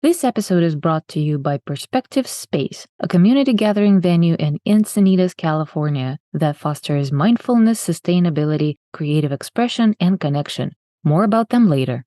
This episode is brought to you by Perspective Space, a community gathering venue in Encinitas, California that fosters mindfulness, sustainability, creative expression, and connection. More about them later.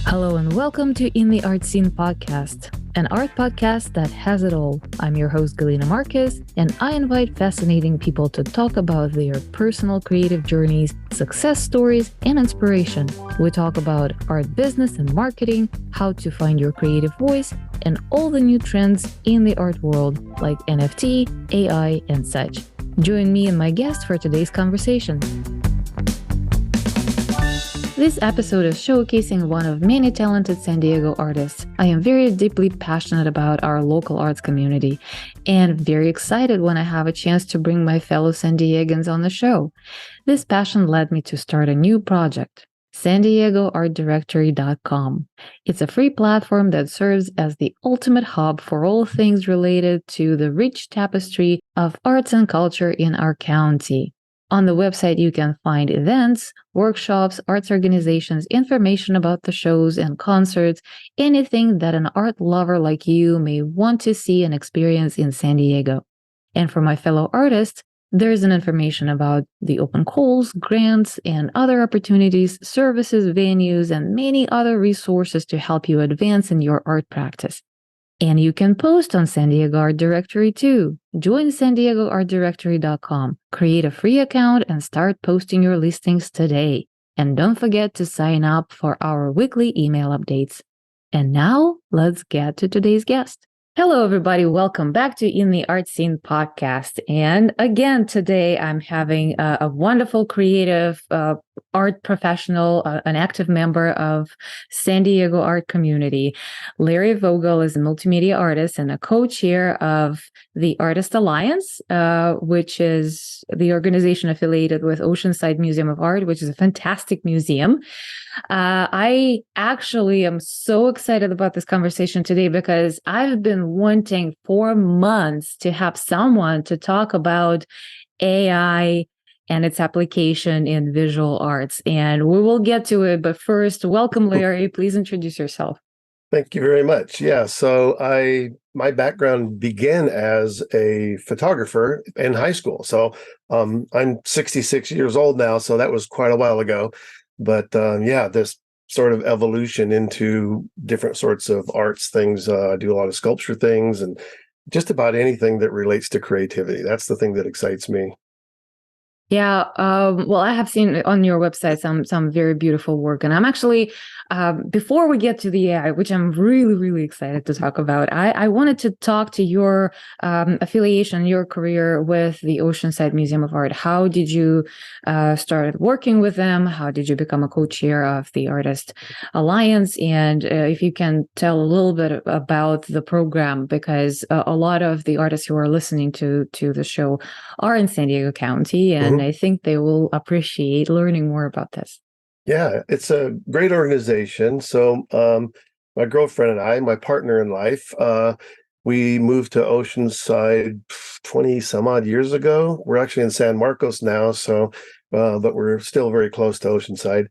Hello and welcome to In the Art Scene podcast, an art podcast that has it all. I'm your host, Galina Marquez, and I invite fascinating people to talk about their personal creative journeys, success stories, and inspiration. We talk about art business and marketing, how to find your creative voice, and all the new trends in the art world like NFT, AI, and such. Join me and my guest for today's conversation. This episode is showcasing one of many talented San Diego artists. I am very deeply passionate about our local arts community and very excited when I have a chance to bring my fellow San Diegans on the show. This passion led me to start a new project, SanDiegoArtDirectory.com. It's a free platform that serves as the ultimate hub for all things related to the rich tapestry of arts and culture in our county. On the website, you can find events, workshops, arts organizations, information about the shows and concerts, anything that an art lover like you may want to see and experience in San Diego. And for my fellow artists, there's an information about the open calls, grants, and other opportunities, services, venues, and many other resources to help you advance in your art practice. And you can post on San Diego Art Directory too. Join SanDiegoArtDirectory.com, create a free account, and start posting your listings today. And don't forget to sign up for our weekly email updates. And now, let's get to today's guest. Hello, everybody. Welcome back to In the Art Scene podcast. And again, today I'm having a wonderful creative art professional, an active member of San Diego art community. Larry Vogel is a multimedia artist and a co-chair of the Artist Alliance, which is the organization affiliated with Oceanside Museum of Art, which is a fantastic museum. I actually am so excited about this conversation today because I've been wanting for months to have someone to talk about AI and its application in visual arts. And we will get to it. But first, welcome, Larry. Please introduce yourself. Thank you very much. Yeah, so my background began as a photographer in high school. So I'm 66 years old now, so that was quite a while ago. But this sort of evolution into different sorts of arts things. I do a lot of sculpture things and just about anything that relates to creativity. That's the thing that excites me. Yeah, well, I have seen on your website some very beautiful work, and I'm actually before we get to the AI, which I'm really excited to talk about, I wanted to talk to your affiliation, your career with the Oceanside Museum of Art. How did you start working with them? How did you become a co-chair of the Artist Alliance? And if you can tell a little bit about the program, because a lot of the artists who are listening to the show are in San Diego County, and I think they will appreciate learning more about this. Yeah, it's a great organization. So my girlfriend and I, my partner in life, we moved to Oceanside 20 some odd years ago. We're actually in San Marcos now, so but we're still very close to Oceanside.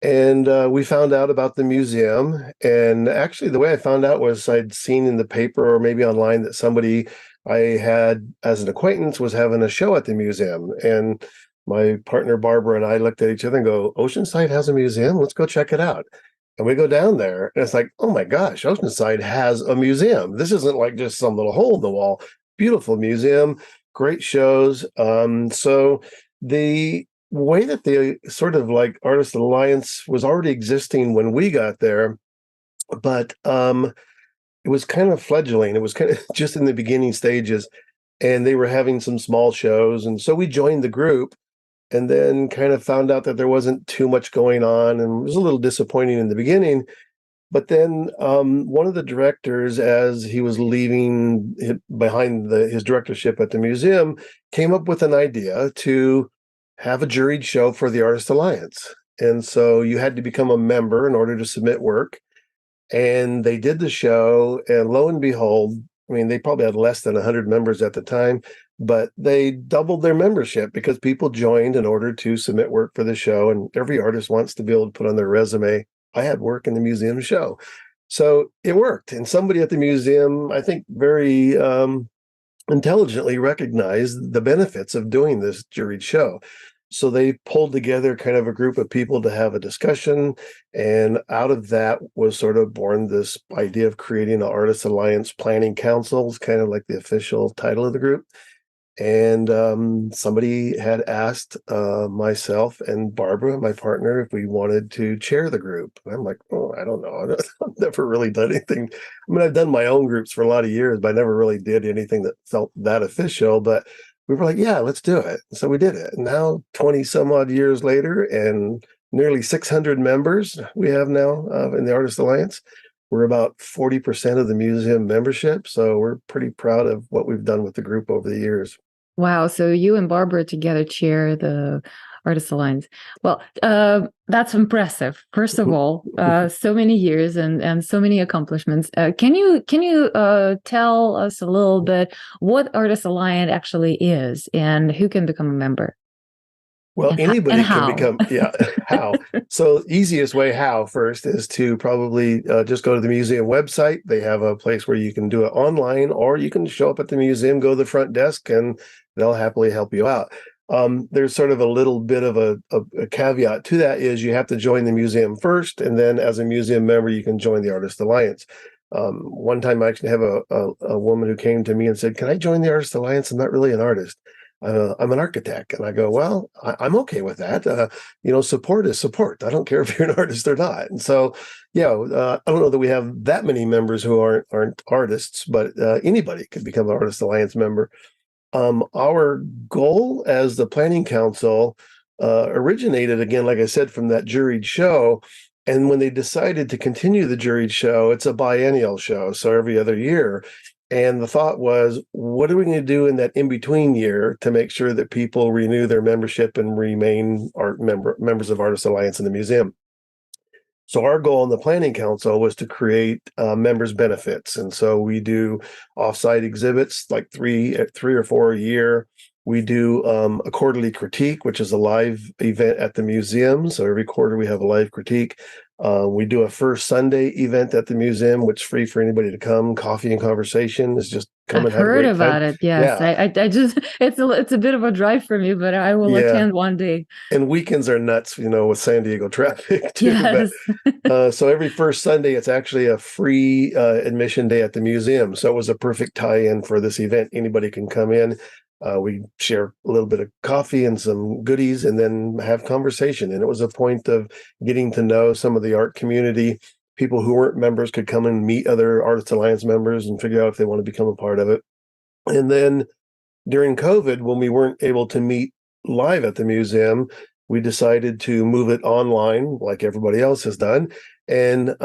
And we found out about the museum. And actually, the way I found out was I'd seen in the paper or maybe online that somebody I had as an acquaintance was having a show at the museum. And my partner Barbara and I looked at each other and go, Oceanside has a museum? Let's go check it out. And we go down there and it's like, oh my gosh, Oceanside has a museum. This isn't like just some little hole in the wall. Beautiful museum, great shows. So the way that the sort of like Artist Alliance was already existing when we got there, but it was kind of fledgling. It was kind of just in the beginning stages, and they were having some small shows. And so we joined the group and then kind of found out that there wasn't too much going on, and it was a little disappointing in the beginning. But then one of the directors, as he was leaving behind his directorship at the museum, came up with an idea to have a juried show for the Artist Alliance. And so you had to become a member in order to submit work. And they did the show, and lo and behold, I mean, they probably had less than 100 members at the time, but they doubled their membership because people joined in order to submit work for the show. And every artist wants to be able to put on their resume, I had work in the museum show. So it worked. And somebody at the museum, I think, very intelligently recognized the benefits of doing this juried show. So they pulled together kind of a group of people to have a discussion. And out of that was sort of born this idea of creating an Artist Alliance Planning Council, kind of like the official title of the group. And somebody had asked myself and Barbara, my partner, if we wanted to chair the group. And I'm like, oh, I don't know. I've never really done anything. I mean, I've done my own groups for a lot of years, but I never really did anything that felt that official. But we were like, yeah, let's do it. So we did it. And now, 20 some odd years later, and nearly 600 members we have now in the Artist Alliance. We're about 40% of the museum membership. So we're pretty proud of what we've done with the group over the years. Wow. So you and Barbara together chair the Artist Alliance. Well, that's impressive. First of all, so many years and so many accomplishments. Can you tell us a little bit what Artist Alliance actually is and who can become a member? Well, And anybody can how? become, yeah, how? So easiest way how first is to probably just go to the museum website. They have a place where you can do it online, or you can show up at the museum, go to the front desk, and they'll happily help you out. There's sort of a little bit of a caveat to that is you have to join the museum first, and then as a museum member, you can join the Artist Alliance. One time I actually have a woman who came to me and said, can I join the Artist Alliance? I'm not really an artist. I'm an architect. And I go, well, I'm okay with that. Support is support. I don't care if you're an artist or not. And so, yeah, I don't know that we have that many members who aren't artists, but anybody could become an Artist Alliance member. Our goal as the Planning Council originated, again, like I said, from that juried show. And when they decided to continue the juried show, it's a biennial show, so every other year. And the thought was, what are we going to do in that in-between year to make sure that people renew their membership and remain members of Artist Alliance in the museum? So our goal in the Planning Council was to create members benefits. And so we do offsite exhibits, like three or four a year. We do a quarterly critique, which is a live event at the museum. So every quarter we have a live critique. We do a first Sunday event at the museum, which is free for anybody to come. Coffee and conversation is just come I've and have a heard great about time. it. Yes, Yeah, I just it's a bit of a drive for me, but I will yeah. attend one day. And weekends are nuts, with San Diego traffic too. But Yes. so every first Sunday, it's actually a free admission day at the museum. So it was a perfect tie-in for this event. Anybody can come in. We share a little bit of coffee and some goodies and then have conversation. And it was a point of getting to know some of the art community. People who weren't members could come and meet other Artist Alliance members and figure out if they want to become a part of it. And then during COVID, when we weren't able to meet live at the museum, we decided to move it online like everybody else has done. And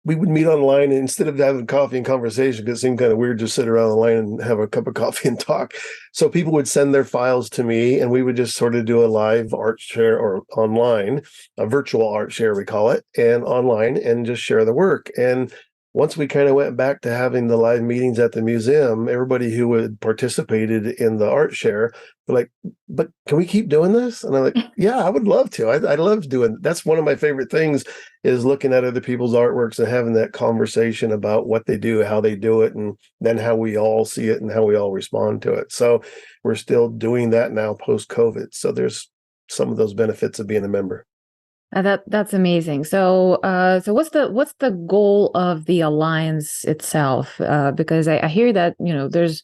we would meet online, and instead of having coffee and conversation, because it seemed kind of weird to sit around the line and have a cup of coffee and talk. So people would send their files to me, and we would just sort of do a live art share or online, a virtual art share, we call it, and online, and just share the work. And once we kind of went back to having the live meetings at the museum, everybody who had participated in the art share were like, but can we keep doing this? And I'm like, yeah, I would love to. I love doing. That's one of my favorite things is looking at other people's artworks and having that conversation about what they do, how they do it, and then how we all see it and how we all respond to it. So we're still doing that now post-COVID. So there's some of those benefits of being a member. That's amazing. So what's the goal of the alliance itself? Because I hear that there's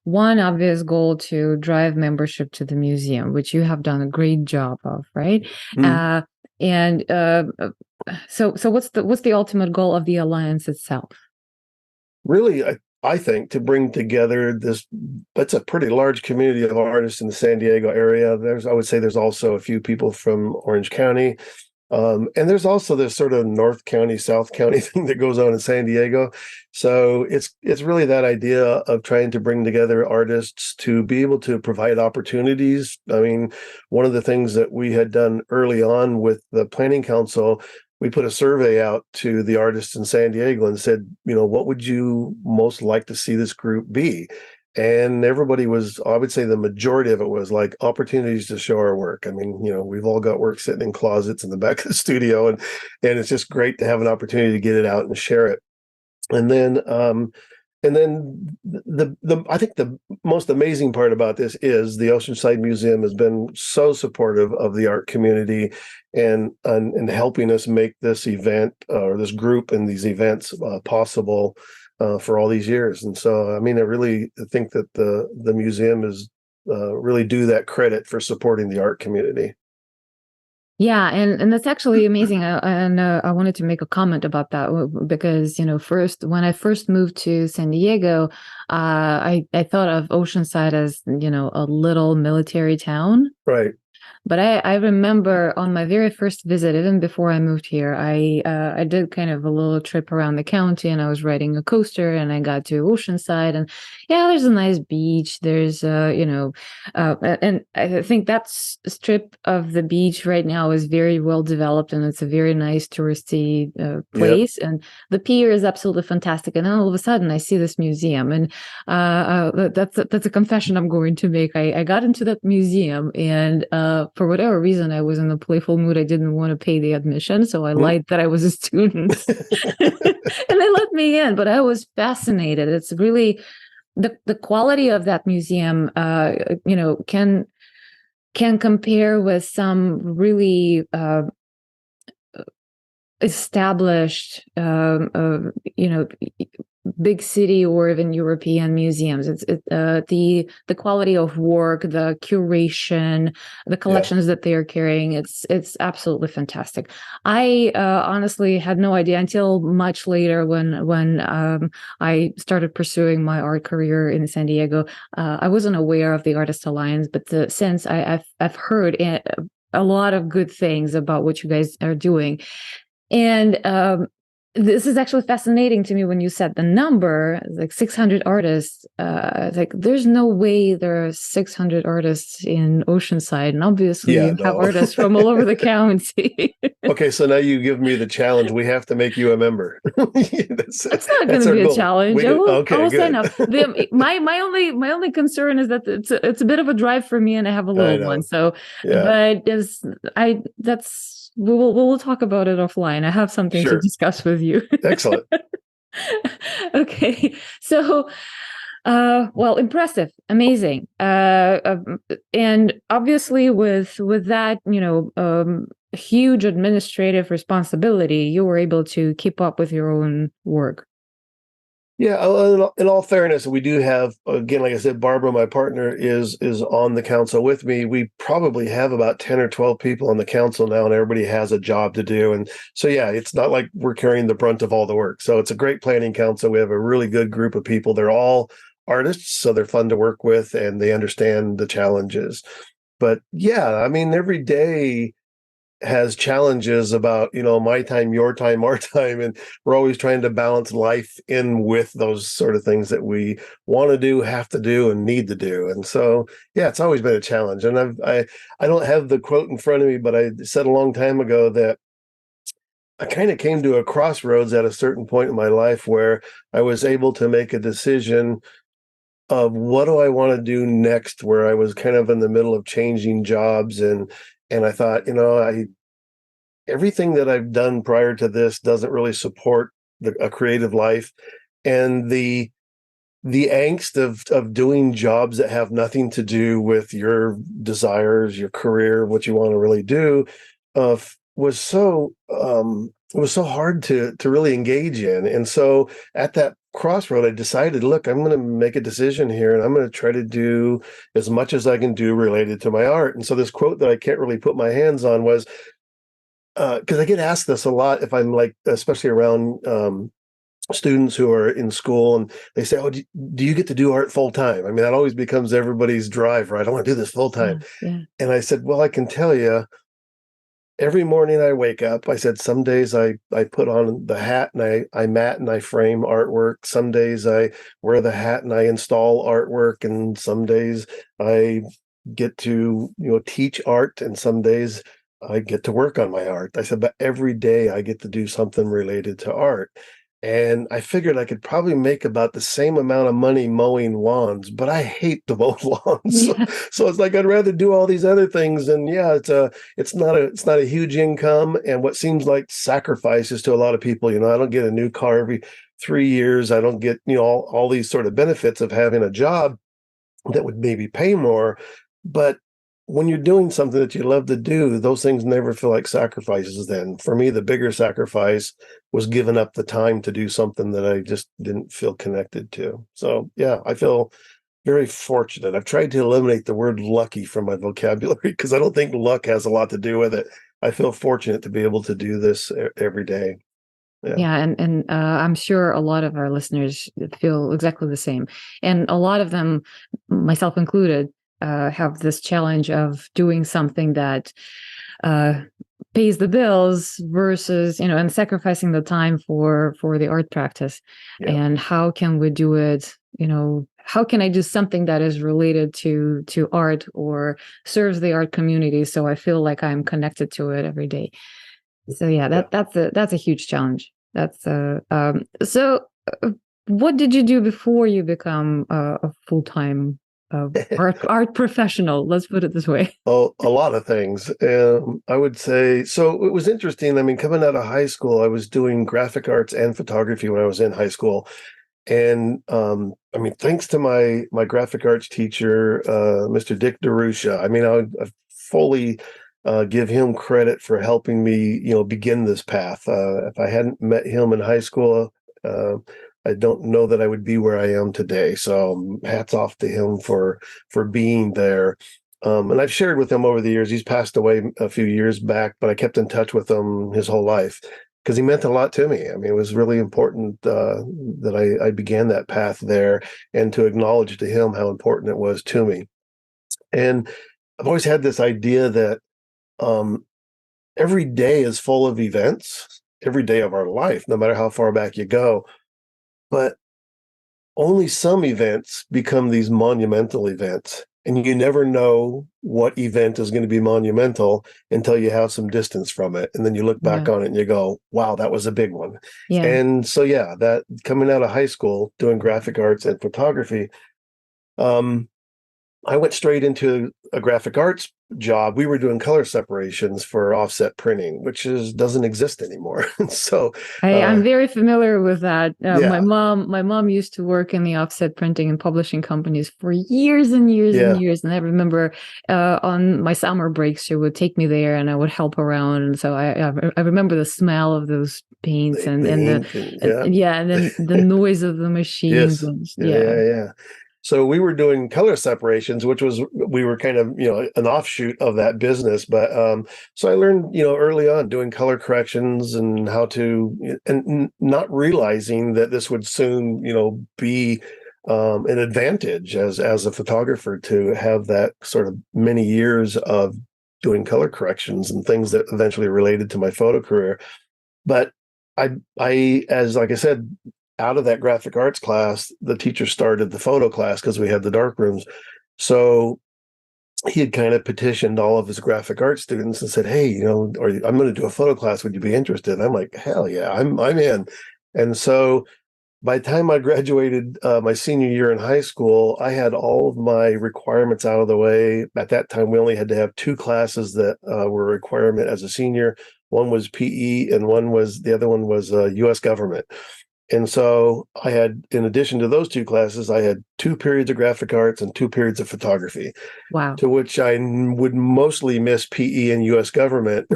one obvious goal to drive membership to the museum, which you have done a great job of, right? Mm. So what's the ultimate goal of the alliance itself? Really, I think to bring together that's a pretty large community of artists in the San Diego area. I would say there's also a few people from Orange County. And there's also this sort of North County, South County thing that goes on in San Diego. So it's really that idea of trying to bring together artists to be able to provide opportunities. I mean, one of the things that we had done early on with the Planning Council, we put a survey out to the artists in San Diego and said, what would you most like to see this group be? and everybody was, I would say the majority of it was like opportunities to show our work. I mean, we've all got work sitting in closets in the back of the studio, and it's just great to have an opportunity to get it out and share it. And then the I think the most amazing part about this is the Oceanside Museum has been so supportive of the art community and helping us make this event or this group and these events possible for all these years. And so, I mean, I really think that the museum is really due that credit for supporting the art community. Yeah, and that's actually amazing. And I wanted to make a comment about that because first when I first moved to San Diego, I thought of Oceanside as a little military town. Right. But I remember on my very first visit, even before I moved here, I did kind of a little trip around the county, and I was riding a coaster, and I got to Oceanside, and yeah, there's a nice beach. There's and I think that strip of the beach right now is very well developed, and it's a very nice touristy Yep. place, and the pier is absolutely fantastic. And then all of a sudden, I see this museum, and that's a confession I'm going to make. I got into that museum, and for whatever reason, I was in a playful mood. I didn't want to pay the admission, so I lied that I was a student, and they let me in. But I was fascinated. It's really the quality of that museum. Can compare with some really established big city or even European museums. It's the quality of work, the curation, the Yeah. collections that they are carrying. It's absolutely fantastic. I honestly had no idea until much later when I started pursuing my art career in San Diego. I wasn't aware of the Artist Alliance, but since I've heard a lot of good things about what you guys are doing. And this is actually fascinating to me when you said the number, like 600 artists. Like, there's no way there are 600 artists in Oceanside. And obviously, Yeah, you have no. artists from all over the county. Okay, so now you give me the challenge. We have to make you a member. that's That's not going that's to our be a goal. challenge. I Okay, will sign good. up. My only concern is that it's a bit of a drive for me, and I have a I little one. know. So, Yeah, but as I that's we'll talk about it offline. I have something to sure. discuss with you. Excellent. Okay, so well, impressive, amazing, and obviously with that, huge administrative responsibility, you were able to keep up with your own work. Yeah, in all fairness, we do have, again, like I said, Barbara, my partner, is on the council with me. We probably have about 10 or 12 people on the council now, and everybody has a job to do. And so, yeah, it's not like we're carrying the brunt of all the work. So it's a great planning council. We have a really good group of people. They're all artists, so they're fun to work with, and they understand the challenges. But yeah, I mean, every day has challenges about my time, your time, our time, and we're always trying to balance life in with those sort of things that we want to do, have to do, and need to do. And so yeah, it's always been a challenge. And I don't have the quote in front of me, but I said a long time ago that I kind of came to a crossroads at a certain point in my life where I was able to make a decision of what do I want to do next, where I was kind of in the middle of changing jobs, and I thought, I everything that I've done prior to this doesn't really support a creative life, and the angst of doing jobs that have nothing to do with your desires, your career, what you want to really do, was so it was so hard to really engage in. And so at that crossroad, I decided, look, I'm going to make a decision here, and I'm going to try to do as much as I can do related to my art. And so this quote that I can't really put my hands on was, because I get asked this a lot if I'm like, especially around students who are in school, and they say, "Oh, do you get to do art full time?" I mean, that always becomes everybody's drive, right? I want to do this full time. Yeah, yeah. And I said, "Well, I can tell you, every morning I wake up, I said, some days I put on the hat and I mat and I frame artwork. Some days I wear the hat and I install artwork, and some days I get to teach art, and some days I get to work on my art." I said, "But every day I get to do something related to art." And I figured I could probably make about the same amount of money mowing lawns, but I hate to mow lawns. So, Yeah. so it's like I'd rather do all these other things. And yeah, it's not a huge income, and what seems like sacrifices to a lot of people. I don't get a new car every 3 years. I don't get all these sort of benefits of having a job that would maybe pay more. But when you're doing something that you love to do, those things never feel like sacrifices. Then for me, the bigger sacrifice was giving up the time to do something that I just didn't feel connected to. So yeah, I feel very fortunate. I've tried to eliminate the word lucky from my vocabulary because I don't think luck has a lot to do with it. I feel fortunate to be able to do this every day. Yeah. Yeah, and I'm sure a lot of our listeners feel exactly the same, and a lot of them, myself included, have this challenge of doing something that uh, pays the bills versus and sacrificing the time for the art practice. Yeah. And how can we do it? How can I do something that is related to art or serves the art community so I feel like I'm connected to it every day? So yeah, Yeah. that's a huge challenge. So what did you do before you become a full-time art professional? Let's put it this way. Oh, a lot of things. I would say so. It was interesting. I mean, coming out of high school, I was doing graphic arts and photography when I was in high school, and I mean, thanks to my graphic arts teacher, Mr. Dick DeRusha. I mean, I fully give him credit for helping me, begin this path. If I hadn't met him in high school, I don't know that I would be where I am today. So hats off to him for being there. And I've shared with him over the years. He's passed away a few years back, but I kept in touch with him his whole life because he meant a lot to me. I mean, it was really important that I began that path there and to acknowledge to him how important it was to me. And I've always had this idea that um, every day is full of events, every day of our life, no matter how far back you go. But only some events become these monumental events. And you never know what event is going to be monumental until you have some distance from it. And then you look back Yeah, on it and you go, wow, that was a big one. yeah. And so, yeah, that coming out of high school, doing graphic arts and photography, um, I went straight into a graphic arts job. We were doing color separations for offset printing, which doesn't exist anymore. So, I'm very familiar with that. My yeah, mom used to work in the offset printing and publishing companies for years and years and yeah, years. And I remember on my summer breaks, she would take me there and I would help around. And so I remember the smell of those paints the and ink and yeah, yeah, and then the noise of the machines yes, and yeah, yeah. yeah, yeah. So we were doing color separations, which was we were kind of an offshoot of that business. But so I learned early on doing color corrections and how to and not realizing that this would soon be an advantage as a photographer to have that sort of many years of doing color corrections and things that eventually related to my photo career. But I as like I said, out of that graphic arts class, the teacher started the photo class because we had the dark rooms. So he had kind of petitioned all of his graphic arts students and said, "Hey, I'm going to do a photo class. Would you be interested?" And I'm like, "Hell yeah, I'm in." And so by the time I graduated my senior year in high school, I had all of my requirements out of the way. At that time, we only had to have two classes that were a requirement as a senior. One was PE, and the other one was U.S. government. And so I had, in addition to those two classes, I had 2 periods of graphic arts and 2 periods of photography, Wow. to which I would mostly miss PE and U.S. government,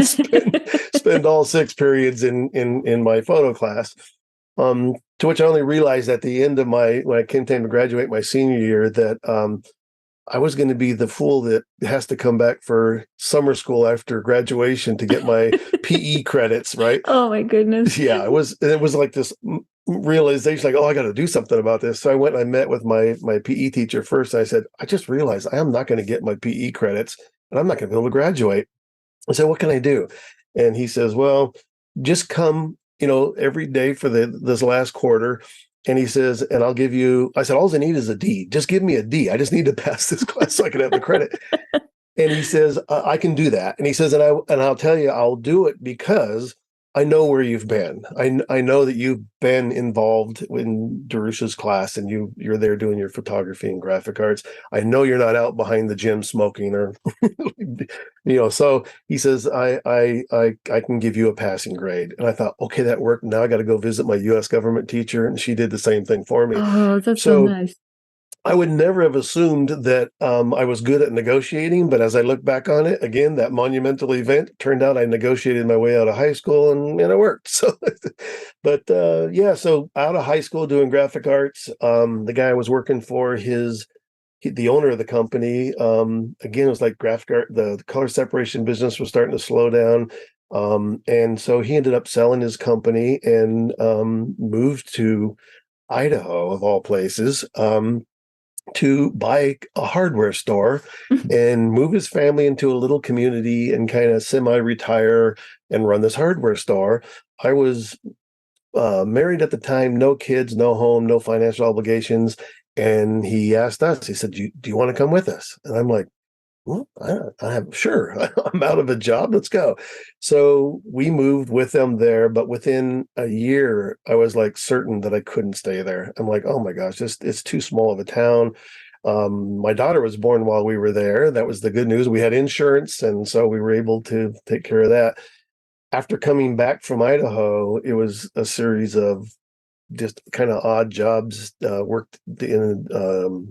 spend all 6 periods in my photo class. To which I only realized at the end of when I came time to graduate my senior year that I was going to be the fool that has to come back for summer school after graduation to get my PE credits, right? Oh my goodness. Yeah, it was like this realization, like, oh, I got to do something about this. So I went and I met with my PE teacher first. I said, I just realized I am not going to get my PE credits and I'm not going to be able to graduate. I said, what can I do? And he says, well, just come, every day for this last quarter. And he says, and I'll give you, I said, all I need is a D. Just give me a D. I just need to pass this class so I can have the credit. And he says, I can do that. And he says, and I'll tell you, I'll do it because I know where you've been. I know that you've been involved in Darusha's class, and you're there doing your photography and graphic arts. I know you're not out behind the gym smoking or So he says, I can give you a passing grade. And I thought, okay, that worked. Now I got to go visit my US government teacher, and she did the same thing for me. Oh, that's so So nice. I would never have assumed that I was good at negotiating, but as I look back on it, again, that monumental event turned out I negotiated my way out of high school, and it worked. So, but yeah, so out of high school doing graphic arts, the guy I was working for, the owner of the company, again, it was like graphic art. The color separation business was starting to slow down. And so he ended up selling his company and moved to Idaho, of all places. To buy a hardware store and move his family into a little community and kind of semi-retire and run this hardware store. I was married at the time, no kids, no home, no financial obligations. And he asked us, he said, do you want to come with us? And I'm like, well, I have, sure. I'm out of a job. Let's go. So we moved with them there, but within a year, I was like certain that I couldn't stay there. I'm like, oh my gosh, it's too small of a town. My daughter was born while we were there. That was the good news. We had insurance, and so we were able to take care of that. After coming back from Idaho, it was a series of just kind of odd jobs. Worked in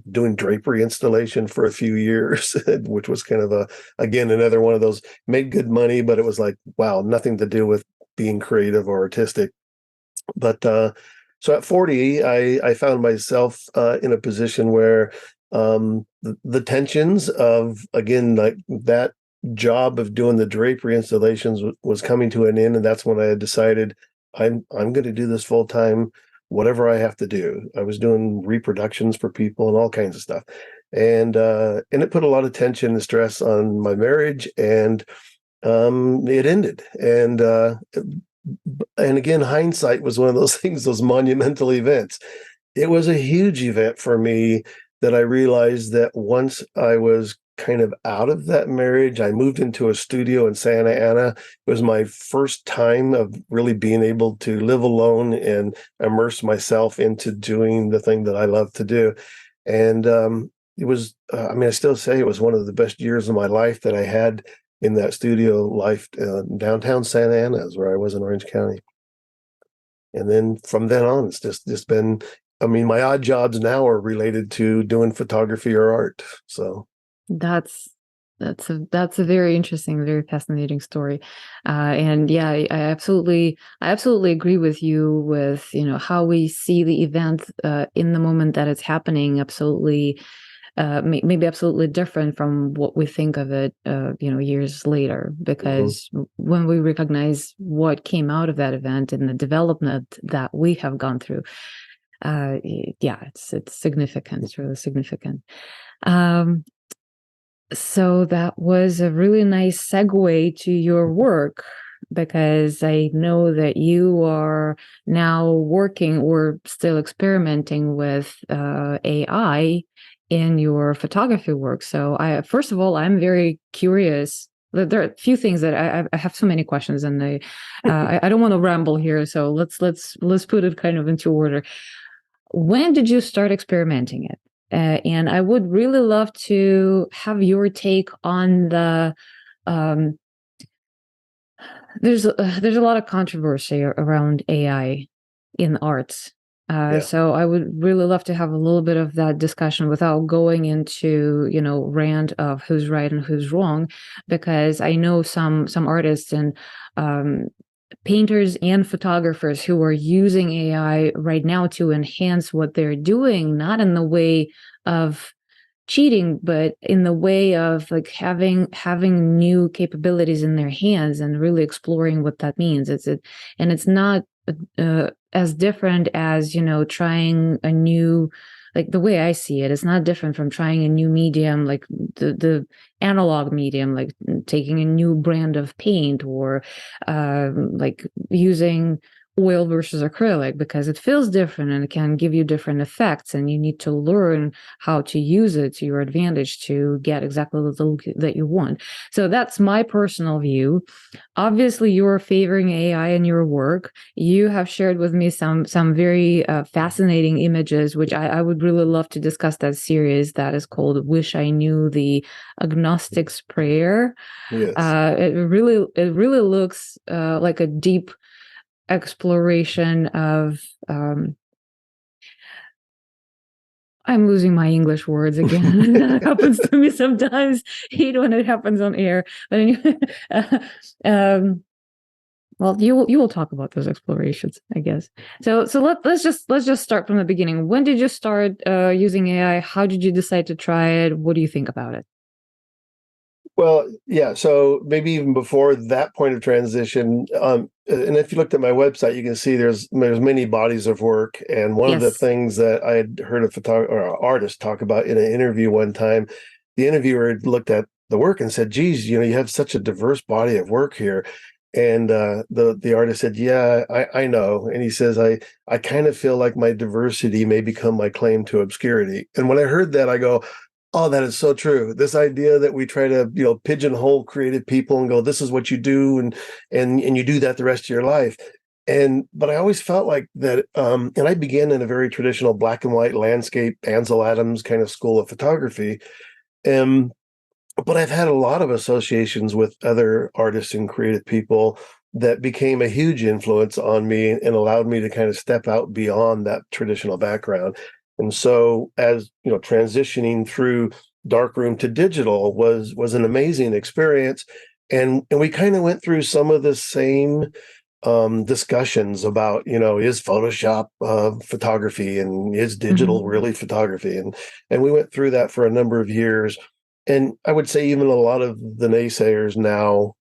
doing drapery installation for a few years, which was kind of again another one of those, made good money, but it was like, wow, nothing to do with being creative or artistic. But so at 40, I found myself in a position where the tensions of, again, like that job of doing the drapery installations was coming to an end, and that's when I had decided I'm going to do this full time, whatever I have to do. I was doing reproductions for people and all kinds of stuff, and it put a lot of tension and stress on my marriage, and it ended. And again, hindsight was one of those things, those monumental events. It was a huge event for me that I realized that once I was kind of out of that marriage, I moved into a studio in Santa Ana. It was my first time of really being able to live alone and immerse myself into doing the thing that I love to do. And it was, I still say it was one of the best years of my life that I had in that studio life. Downtown Santa Ana is where I was in Orange County. And then from then on, it's just been, my odd jobs now are related to doing photography or art. So That's that's a very interesting, very fascinating story, and yeah, I absolutely agree with you with how we see the event in the moment that it's happening. Absolutely, maybe absolutely different from what we think of it, years later. Because when we recognize what came out of that event and the development that we have gone through, yeah, it's significant. It's really significant. So that was a really nice segue to your work, because I know that you are now working or still experimenting with AI in your photography work. So first of all, I'm very curious. There are a few things that I have so many questions, and I don't want to ramble here. So let's put it kind of into order. When did you start experimenting it? And I would really love to have your take on the. There's a lot of controversy around AI in arts. yeah. So I would really love to have a little bit of that discussion without going into rant of who's right and who's wrong, because I know some artists and painters and photographers who are using AI right now to enhance what they're doing, not in the way of cheating, but in the way of like having new capabilities in their hands and really exploring what that means. And it's not as different as trying a new, like the way I see it, it's not different from trying a new medium, like the analog medium, like taking a new brand of paint, or like using oil versus acrylic because it feels different and it can give you different effects, and you need to learn how to use it to your advantage to get exactly the look that you want. So that's my personal view. Obviously, you're favoring AI in your work. You have shared with me some very fascinating images, which I would really love to discuss. That series that is called "Wish I Knew the Agnostic's Prayer." Yes. It really looks like a deep exploration of I'm losing my English words again. That happens to me sometimes. Hate when it happens on air. But anyway, well, you will talk about those explorations, I guess. So let's just start from the beginning. When did you start using AI? How did you decide to try it? What do you think about it? Well, yeah. So maybe even before that point of transition, and if you looked at my website, you can see there's many bodies of work. And one of the Yes. things that I had heard a photographer or an artist talk about in an interview one time, the interviewer had looked at the work and said, "Geez, you have such a diverse body of work here." And the artist said, "Yeah, I know." And he says, "I kind of feel like my diversity may become my claim to obscurity." And when I heard that, I go, oh, that is so true. This idea that we try to, pigeonhole creative people and go, this is what you do, and you do that the rest of your life. But I always felt like that, and I began in a very traditional black and white landscape, Ansel Adams kind of school of photography. Um, but I've had a lot of associations with other artists and creative people that became a huge influence on me and allowed me to kind of step out beyond that traditional background. And so as transitioning through darkroom to digital was an amazing experience. And we kind of went through some of the same discussions about, is Photoshop photography and is digital really photography? And we went through that for a number of years. And I would say even a lot of the naysayers now,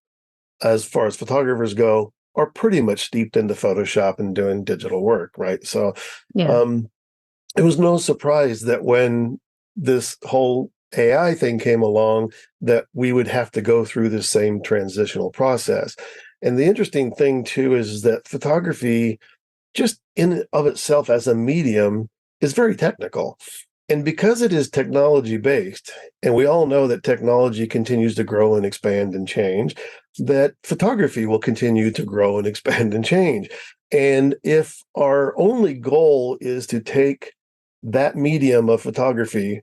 as far as photographers go, are pretty much steeped into Photoshop and doing digital work, right? So Yeah. um, it was no surprise that when this whole AI thing came along, that we would have to go through the same transitional process. And the interesting thing too is that photography, just in and of itself as a medium, is very technical. And because it is technology based, and we all know that technology continues to grow and expand and change, that photography will continue to grow and expand and change. And if our only goal is to take that medium of photography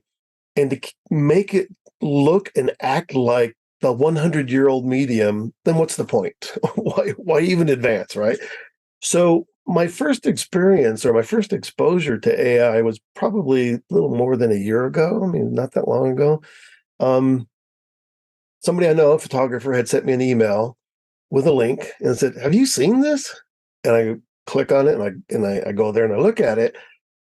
and to make it look and act like the 100-year-old medium, then what's the point? Why even advance, right? So my first experience or my first exposure to AI was probably a little more than a year ago. I mean, not that long ago. Um, Somebody I know, a photographer, had sent me an email with a link and said, "Have you seen this?" And I click on it and I go there and I look at it.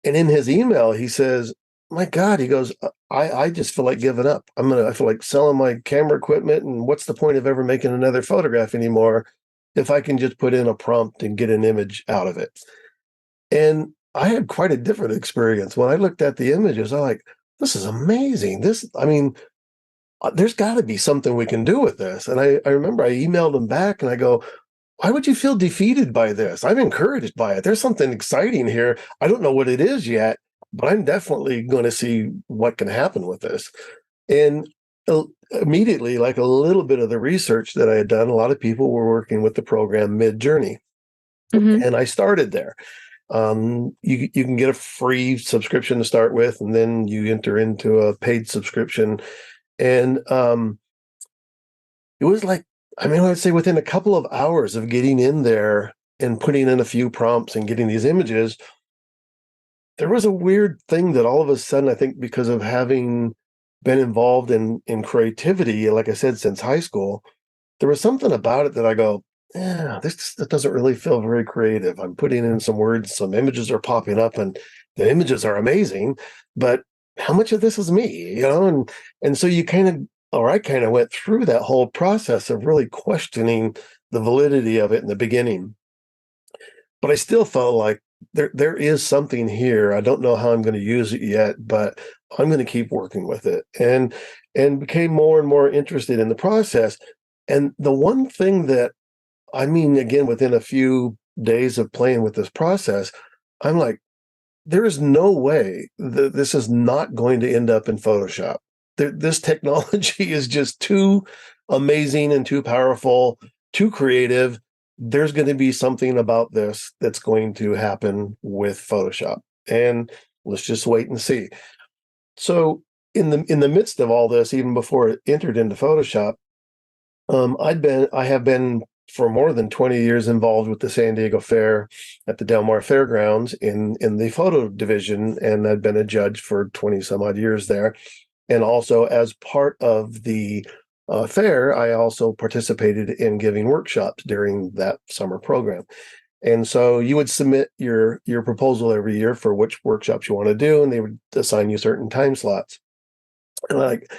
And in his email, he says, "My God," he goes, I just feel like giving up. I feel like selling my camera equipment. And what's the point of ever making another photograph anymore if I can just put in a prompt and get an image out of it?" And I had quite a different experience. When I looked at the images, I'm like, this is amazing. I mean, there's got to be something we can do with this. And I remember I emailed him back and I go, why would you feel defeated by this? I'm encouraged by it. There's something exciting here. I don't know what it is yet, but I'm definitely going to see what can happen with this. And immediately, like a little bit of the research that I had done, a lot of people were working with the program Mid-Journey. Mm-hmm. And I started there. You can get a free subscription to start with, and then you enter into a paid subscription. And it was like, I mean, I would say within a couple of hours of getting in there and putting in a few prompts and getting these images, there was a weird thing that all of a sudden, I think because of having been involved in creativity, like I said, since high school, there was something about it that I go, yeah, that doesn't really feel very creative. I'm putting in some words, some images are popping up, and the images are amazing, but how much of this is me, And so you kind of, or I kind of went through that whole process of really questioning the validity of it in the beginning. But I still felt like there is something here. I don't know how I'm going to use it yet, but I'm going to keep working with it, and became more and more interested in the process. And the one thing that, I mean, again, within a few days of playing with this process, I'm like, there is no way that this is not going to end up in Photoshop. This technology is just too amazing and too powerful, too creative. There's going to be something about this that's going to happen with Photoshop. And let's just wait and see. So in the midst of all this, even before it entered into Photoshop, I have been for more than 20 years involved with the San Diego Fair at the Del Mar Fairgrounds in the photo division, and I've been a judge for 20 some odd years there. And also as part of the fair, I also participated in giving workshops during that summer program. And so you would submit your proposal every year for which workshops you want to do, and they would assign you certain time slots. And like,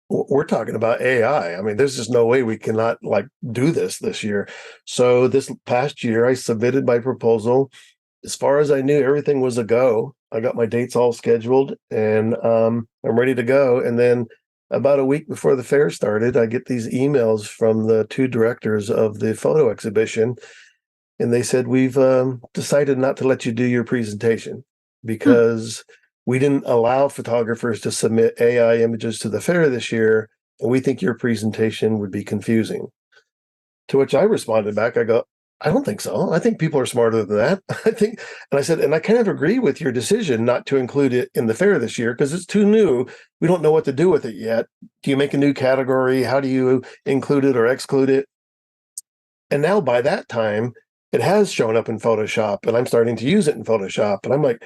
we're talking about AI. I mean, there's just no way we cannot like do this year. So this past year, I submitted my proposal. As far as I knew, everything was a go. I got my dates all scheduled, and I'm ready to go. And then about a week before the fair started, I get these emails from the two directors of the photo exhibition, and they said, we've decided not to let you do your presentation Hmm. because we didn't allow photographers to submit AI images to the fair this year, and we think your presentation would be confusing. To which I responded back, I go, I don't think so. I think people are smarter than that. And I said, and I kind of agree with your decision not to include it in the fair this year because it's too new. We don't know what to do with it yet. Do you make a new category? How do you include it or exclude it? And now by that time, it has shown up in Photoshop, and I'm starting to use it in Photoshop. And I'm like,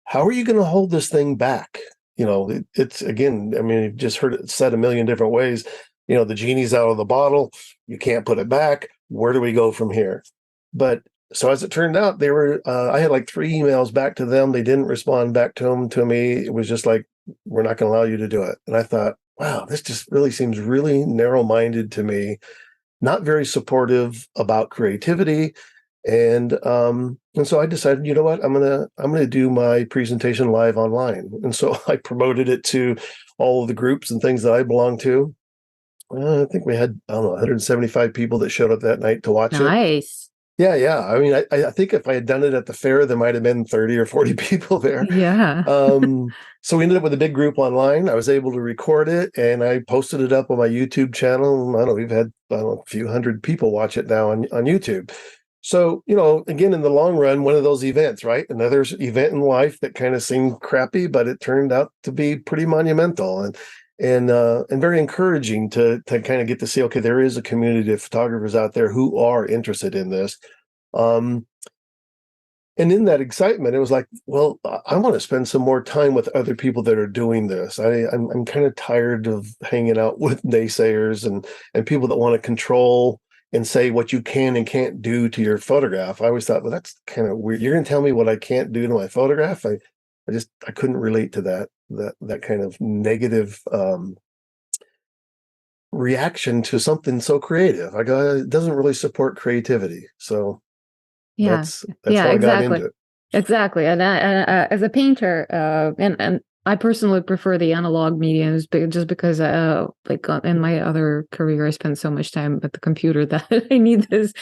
how are you going to hold this thing back? It's again, I mean, you've just heard it said a million different ways. The genie's out of the bottle. You can't put it back. Where do we go from here? But so as it turned out, I had like 3 emails back to them. They didn't respond back to me. It was just like, we're not going to allow you to do it. And I thought, wow, this just really seems really narrow-minded to me, not very supportive about creativity. And so I decided, you know what, I'm gonna do my presentation live online. And so I promoted it to all of the groups and things that I belong to. I think we had, I don't know, 175 people that showed up that night to watch it. Nice. Yeah, yeah. I mean, I think if I had done it at the fair, there might have been 30 or 40 people there. Yeah. So we ended up with a big group online. I was able to record it, and I posted it up on my YouTube channel. I don't know, we've had, I don't know, a few hundred people watch it now on YouTube. So, again, in the long run, one of those events, right? Another event in life that kind of seemed crappy, but it turned out to be pretty monumental and very encouraging to kind of get to see, okay, there is a community of photographers out there who are interested in this. Um, and in that excitement, it was like, well, I want to spend some more time with other people that are doing this. I'm kind of tired of hanging out with naysayers and people that want to control and say what you can and can't do to your photograph. I always thought, well, that's kind of weird. You're going to tell me what I can't do to my photograph? I couldn't relate to that kind of negative reaction to something so creative. I go, it doesn't really support creativity. So Yeah. that's Yeah, how I got exactly. into it. Exactly. And as a painter, and I personally prefer the analog mediums just because, in my other career, I spent so much time at the computer that I need this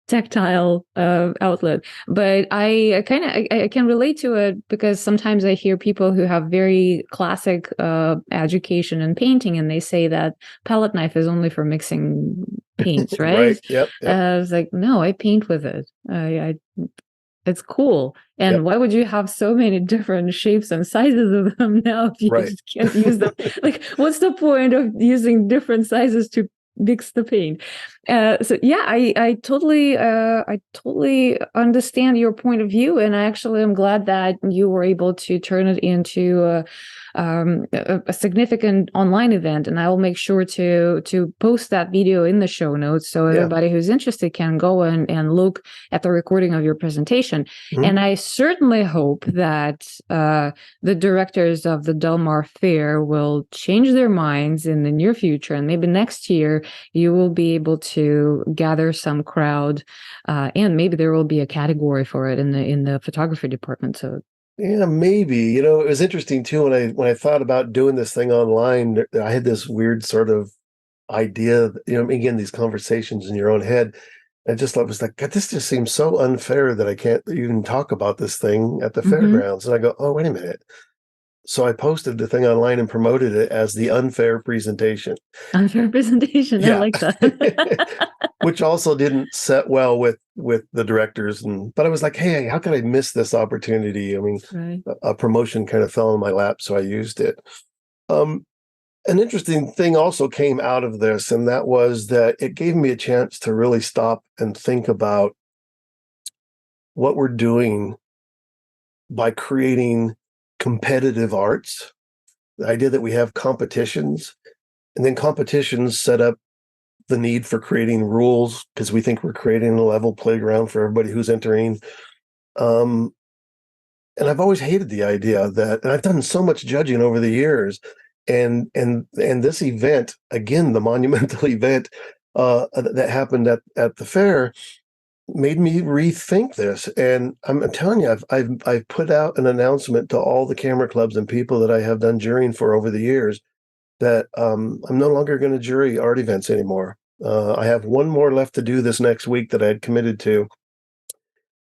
tactile outlet. But I can relate to it because sometimes I hear people who have very classic education in painting, and they say that palette knife is only for mixing paints, right? Right. Yep. Yep. I was like, no, I paint with it. It's cool. And Yep. why would you have so many different shapes and sizes of them now if you Right. just can't use them? Like, what's the point of using different sizes to mix the paint? So yeah, I totally understand your point of view, and I actually am glad that you were able to turn it into a significant online event. And I will make sure to post that video in the show notes so Yeah. everybody who's interested can go and look at the recording of your presentation. Mhm. And I certainly hope that the directors of the Del Mar Fair will change their minds in the near future, and maybe next year you will be able to gather some crowd, and maybe there will be a category for it in the photography department. So Yeah, maybe. It was interesting too when I thought about doing this thing online. I had this weird sort of idea. Again, these conversations in your own head. I just was like, God, this just seems so unfair that I can't even talk about this thing at the Mm-hmm. fairgrounds. And I go, oh, wait a minute. So I posted the thing online and promoted it as the unfair presentation. Unfair presentation. I Yeah. like that. Which also didn't set well with the directors. But I was like, hey, how could I miss this opportunity? I mean, Right. a promotion kind of fell in my lap, so I used it. Um, an interesting thing also came out of this, and that was that it gave me a chance to really stop and think about what we're doing by creating competitive arts. The idea that we have competitions, and then competitions set up the need for creating rules because we think we're creating a level playground for everybody who's entering. Um, and I've always hated the idea that, and I've done so much judging over the years, and this event again, the monumental event that happened at the fair, made me rethink this. And I'm telling you, I've put out an announcement to all the camera clubs and people that I have done jurying for over the years that I'm no longer going to jury art events anymore. I have one more left to do this next week that I had committed to,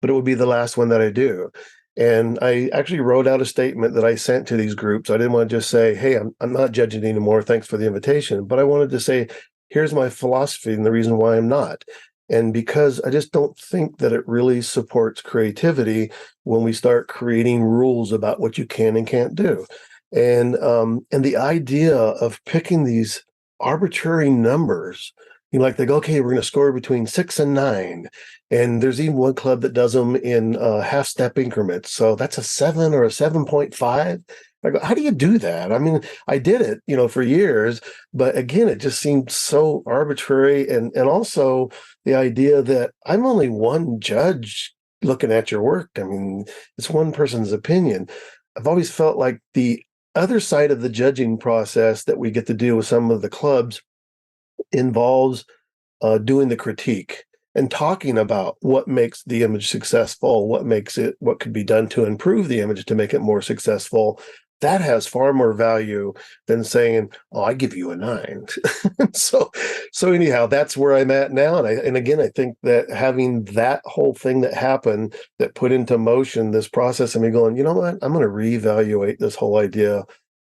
but it would be the last one that I do. And I actually wrote out a statement that I sent to these groups. I didn't want to just say, hey, I'm not judging anymore. Thanks for the invitation. But I wanted to say, here's my philosophy and the reason why I'm not. And because I just don't think that it really supports creativity when we start creating rules about what you can and can't do. And the idea of picking these arbitrary numbers, like they go, okay, we're going to score between 6 and 9, and there's even one club that does them in half step increments. So that's a 7 or a 7.5. I go, how do you do that? I mean, I did it, for years, but again, it just seemed so arbitrary. And also the idea that I'm only one judge looking at your work. I mean, it's one person's opinion. I've always felt like the other side of the judging process that we get to do with some of the clubs involves doing the critique and talking about what makes the image successful, what could be done to improve the image to make it more successful. That has far more value than saying, "Oh, I give you a 9." so, so anyhow, that's where I'm at now. And again, I think that having that whole thing that happened that put into motion this process, of me going, you know what, I'm going to reevaluate this whole idea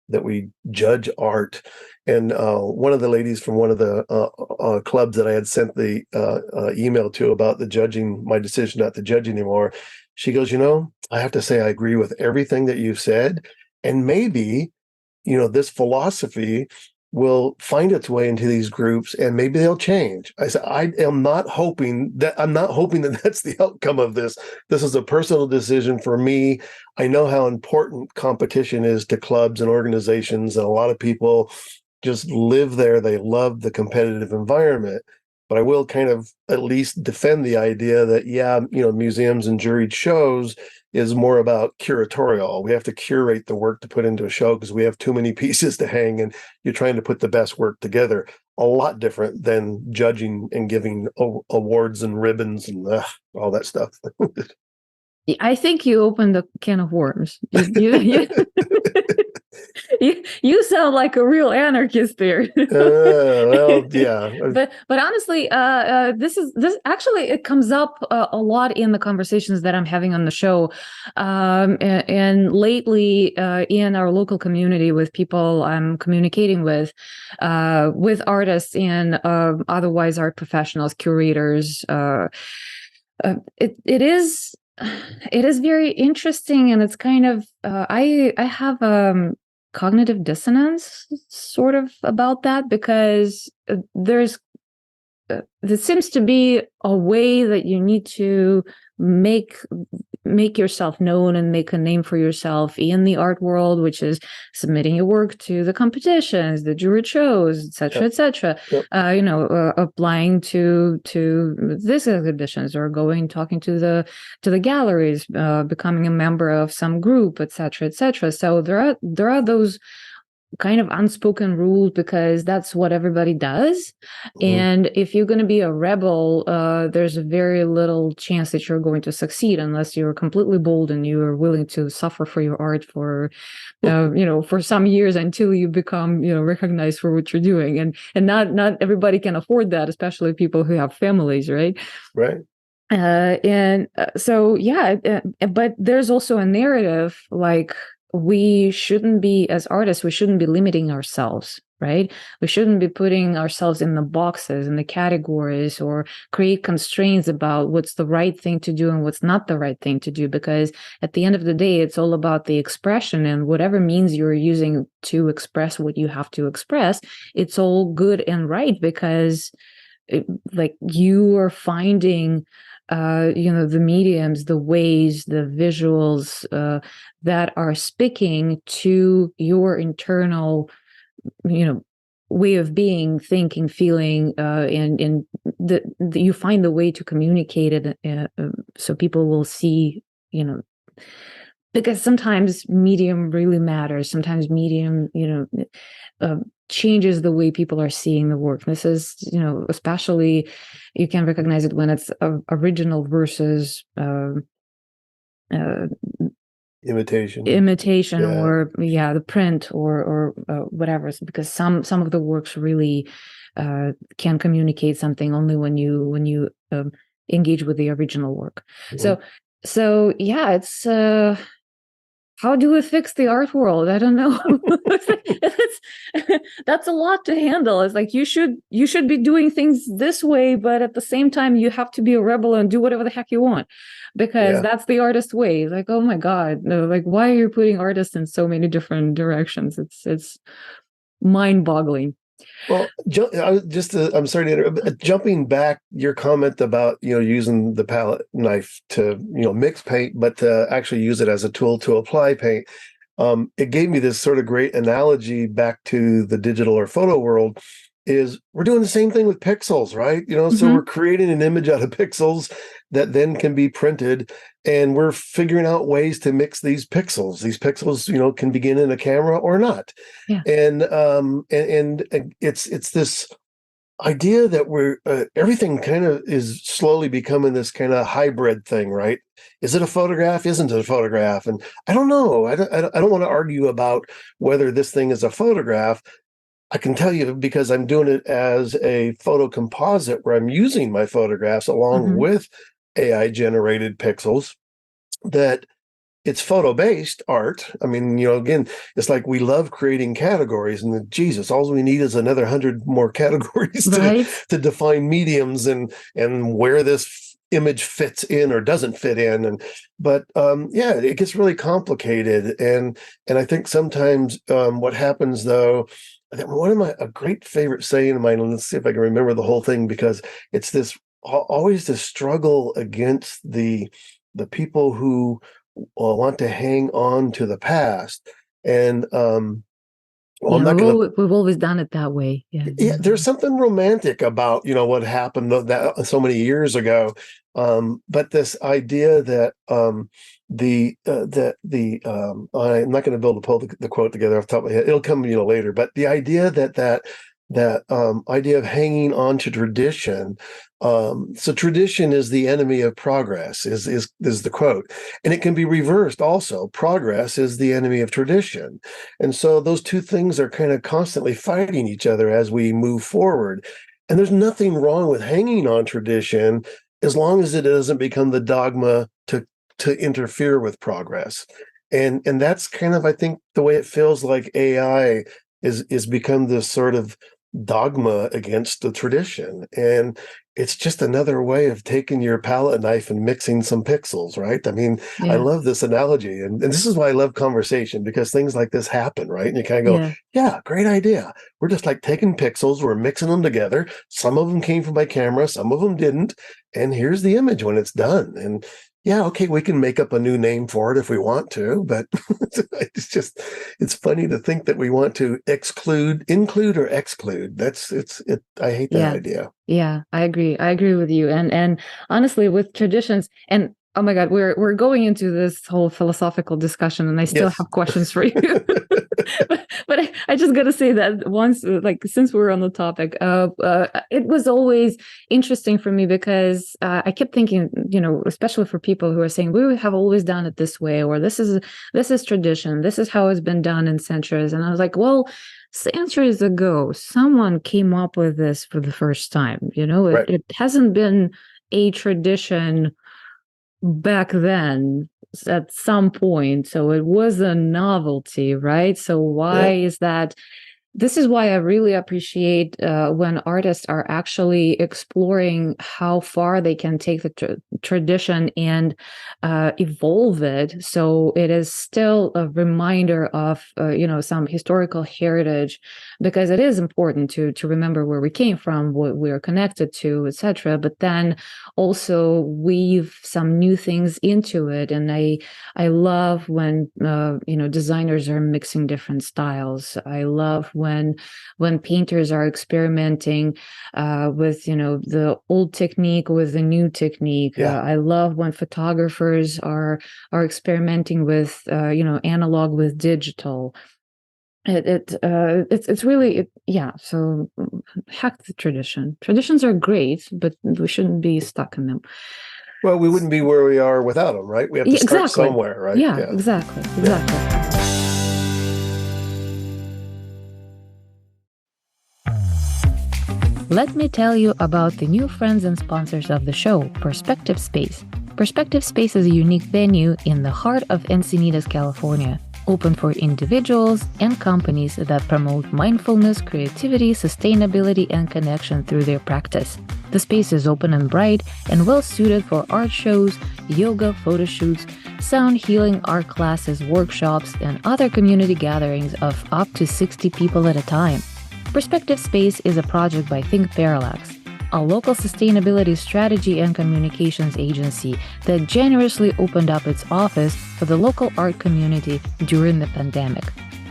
that we judge art. And one of the ladies from one of the clubs that I had sent the email to about my decision not to judge anymore, she goes, I have to say I agree with everything that you've said. And maybe, this philosophy will find its way into these groups and maybe they'll change. I said, I'm not hoping that that's the outcome of this. This is a personal decision for me. I know how important competition is to clubs and organizations, and a lot of people just live there. They love the competitive environment. But I will kind of at least defend the idea that, yeah, museums and juried shows is more about curatorial. We have to curate the work to put into a show because we have too many pieces to hang, and you're trying to put the best work together. A lot different than judging and giving awards and ribbons and all that stuff. I think you opened a can of worms. You sound like a real anarchist there. Well, yeah. But honestly, this actually it comes up a lot in the conversations that I'm having on the show, and lately in our local community with people I'm communicating with artists and otherwise art professionals, curators. It is very interesting, and it's kind of I have cognitive dissonance sort of about that, because there seems to be a way that you need to make yourself known and make a name for yourself in the art world, which is submitting your work to the competitions, the jury shows, etc., etc. Yep. Applying to these exhibitions, or talking to the galleries, becoming a member of some group, etc., etc. So there are those kind of unspoken rules because that's what everybody does. Mhm. And if you're going to be a rebel, there's very little chance that you're going to succeed unless you're completely bold and you are willing to suffer for your art for for some years until you become recognized for what you're doing. And not everybody can afford that, especially people who have families, right? Right. So yeah, but there's also a narrative like we shouldn't be, as artists, we shouldn't be limiting ourselves, right? We shouldn't be putting ourselves in the boxes, in the categories, or create constraints about what's the right thing to do and what's not the right thing to do, because at the end of the day, it's all about the expression, and whatever means you're using to express what you have to express, it's all good and right, because like you are finding the mediums, the ways, the visuals that are speaking to your internal, way of being, thinking, feeling, and you find the way to communicate it, so people will see, because sometimes medium really matters. Sometimes medium, changes the way people are seeing the work. This is, especially you can recognize it when it's original versus uh, Imitation. imitation, Yeah. or the print, or whatever. Because some of the works really can communicate something only when you engage with the original work. Mhm. So yeah, it's how do we fix the art world? I don't know. That's a lot to handle. It's like you should be doing things this way, but at the same time, you have to be a rebel and do whatever the heck you want, because Yeah. that's the artist way. Like, oh my God, no, like why are you putting artists in so many different directions? It's mind-boggling. Well, I'm sorry to interrupt. Jumping back, your comment about using the palette knife to mix paint, but to actually use it as a tool to apply paint. It gave me this sort of great analogy back to the digital or photo world. Is we're doing the same thing with pixels, right? So we're Mm-hmm. creating an image out of pixels that then can be printed, and we're figuring out ways to mix these pixels. These pixels, can begin in a camera or not, Yeah. and it's this idea that we're everything kind of is slowly becoming this kind of hybrid thing, right? Is it a photograph? Isn't it a photograph? And I don't know. I don't want to argue about whether this thing is a photograph. I can tell you because I'm doing it as a photo composite where I'm using my photographs along Mm-hmm. with AI generated pixels, that it's photo based art. I mean, again, it's like we love creating categories, and Jesus, all we need is another 100 more categories to Right. define mediums and where this image fits in or doesn't fit in. But yeah, it gets really complicated, and I think sometimes what happens though. One of a great favorite saying of mine. And let's see if I can remember the whole thing, because it's this always the struggle against the people who want to hang on to the past. And well, I'm Yeah, not going to. we've always done it that way. Yeah. Yeah, there's something romantic about what happened that so many years ago, but this idea that I'm not going to be able to pull the quote together off the top of my head. It'll come later. But the idea that idea of hanging on to tradition. So tradition is the enemy of progress, is the quote, and it can be reversed also. Progress is the enemy of tradition, and so those two things are kind of constantly fighting each other as we move forward. And there's nothing wrong with hanging on tradition as long as it doesn't become the dogma to interfere with progress. And that's kind of, I think, the way it feels like AI is become this sort of dogma against the tradition. And it's just another way of taking your palette knife and mixing some pixels, right? I mean, I Yeah. love this analogy. And this is why I love conversation, because things like this happen, right? And you kind of go, Yeah. yeah, great idea. We're just like taking pixels, we're mixing them together. Some of them came from my camera, some of them didn't. And here's the image when it's done. And yeah, okay, we can make up a new name for it if we want to, but it's funny to think that we want to include or exclude. I hate that Yeah. idea. Yeah, I agree. I agree with you. And honestly, with traditions, and Oh my God, we're going into this whole philosophical discussion, and I still Yes. have questions for you. but I just got to say that once, like, since we're on the topic, it was always interesting for me because I kept thinking, especially for people who are saying we have always done it this way, or this is tradition, this is how it's been done in centuries, and I was like, well, centuries ago, someone came up with this for the first time. Right. It hasn't been a tradition back then at some point. So it was a novelty, right? So why Yeah. is that? This is why I really appreciate when artists are actually exploring how far they can take the tradition and evolve it, so it is still a reminder of some historical heritage, because it is important to remember where we came from, what we are connected to, etc. But then also weave some new things into it, and I love when designers are mixing different styles. I love when painters are experimenting with the old technique with the new technique. Yeah. I love when photographers are experimenting with analog with digital. It's really yeah. So hack the tradition. Traditions are great, but we shouldn't be stuck in them. Well, we wouldn't be where we are without them, right? We have to Yeah, start exactly. somewhere, right? Yeah, Yeah. exactly. Yeah. Exactly. Let me tell you about the new friends and sponsors of the show, Perspective Space. Perspective Space is a unique venue in the heart of Encinitas, California, open for individuals and companies that promote mindfulness, creativity, sustainability, and connection through their practice. The space is open and bright and well suited for art shows, yoga, photo shoots, sound healing, art classes, workshops, and other community gatherings of up to 60 people at a time. Perspective Space is a project by Think Parallax, a local sustainability strategy and communications agency that generously opened up its office for the local art community during the pandemic.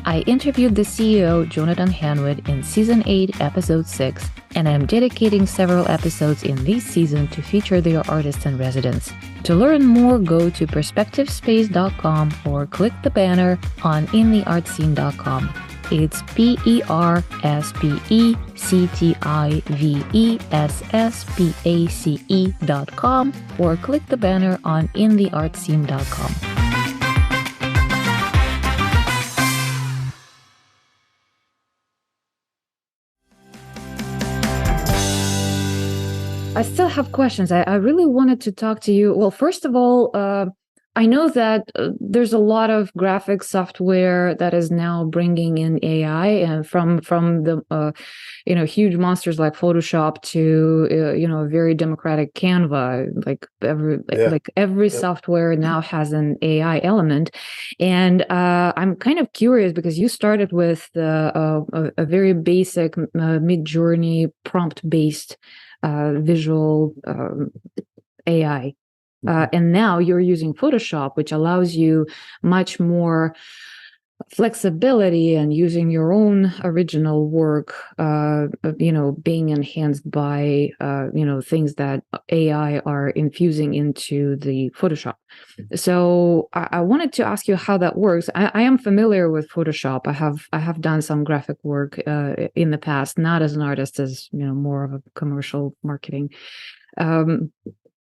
I interviewed the CEO, Jonathan Hanwood, in Season 8, Episode 6, and I'm dedicating several episodes in this season to feature their artists in residence. To learn more, go to perspectivespace.com or click the banner on intheartscene.com. It's perspectivespace.com or click the banner on intheartscene.com. I still have questions. I really wanted to talk to you. Well, first of all, I know that there's a lot of graphic software that is now bringing in AI, and from the huge monsters like Photoshop to a very democratic Canva. Like Yeah. every Yep. software now has an AI element, and I'm kind of curious because you started with a very basic Mid-Journey prompt-based visual AI. And now you're using Photoshop, which allows you much more flexibility and using your own original work, being enhanced by, things that AI are infusing into the Photoshop. So I wanted to ask you how that works. I am familiar with Photoshop. I have done some graphic work in the past, not as an artist, as more of a commercial marketing.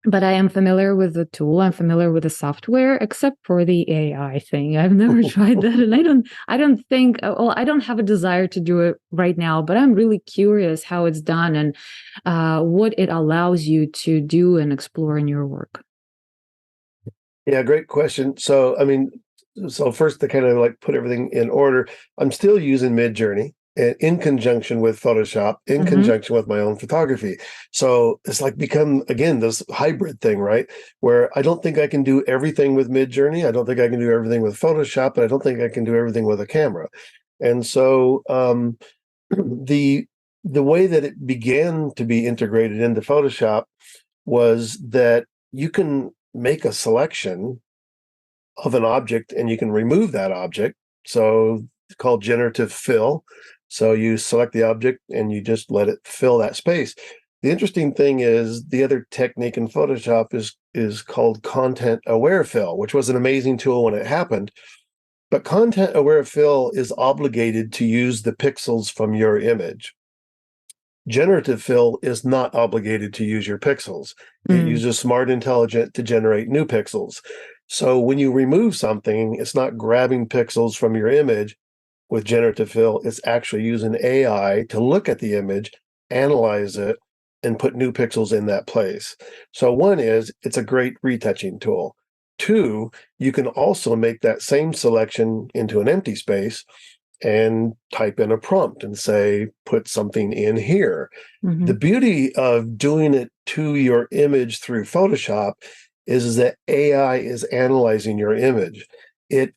But I am familiar with the tool. I'm familiar with the software, except for the AI thing. I've never tried that, and I don't think. Well, I don't have a desire to do it right now. But I'm really curious how it's done and what it allows you to do and explore in your work. Yeah, great question. So, I mean, first to kind of like put everything in order, I'm still using Midjourney in conjunction with Photoshop, in conjunction with my own photography. So it's like become again this hybrid thing, right? Where I don't think I can do everything with Midjourney. I don't think I can do everything with Photoshop, but I don't think I can do everything with a camera. And so the way that it began to be integrated into Photoshop was that you can make a selection of an object and you can remove that object. So it's called generative fill. So you select the object and you just let it fill that space. The interesting thing is the other technique in Photoshop is called content aware fill, which was an amazing tool when it happened. But content aware fill is obligated to use the pixels from your image. Generative fill is not obligated to use your pixels. It Mm. uses Smart Intelligent to generate new pixels. So when you remove something, it's not grabbing pixels from your image with generative fill. It's actually using AI to look at the image, analyze it, and put new pixels in that place. So one is it's a great retouching tool. Two, you can also make that same selection into an empty space and type in a prompt and say, put something in here. The Hmm. beauty of doing it to your image through Photoshop is that AI is analyzing your image. It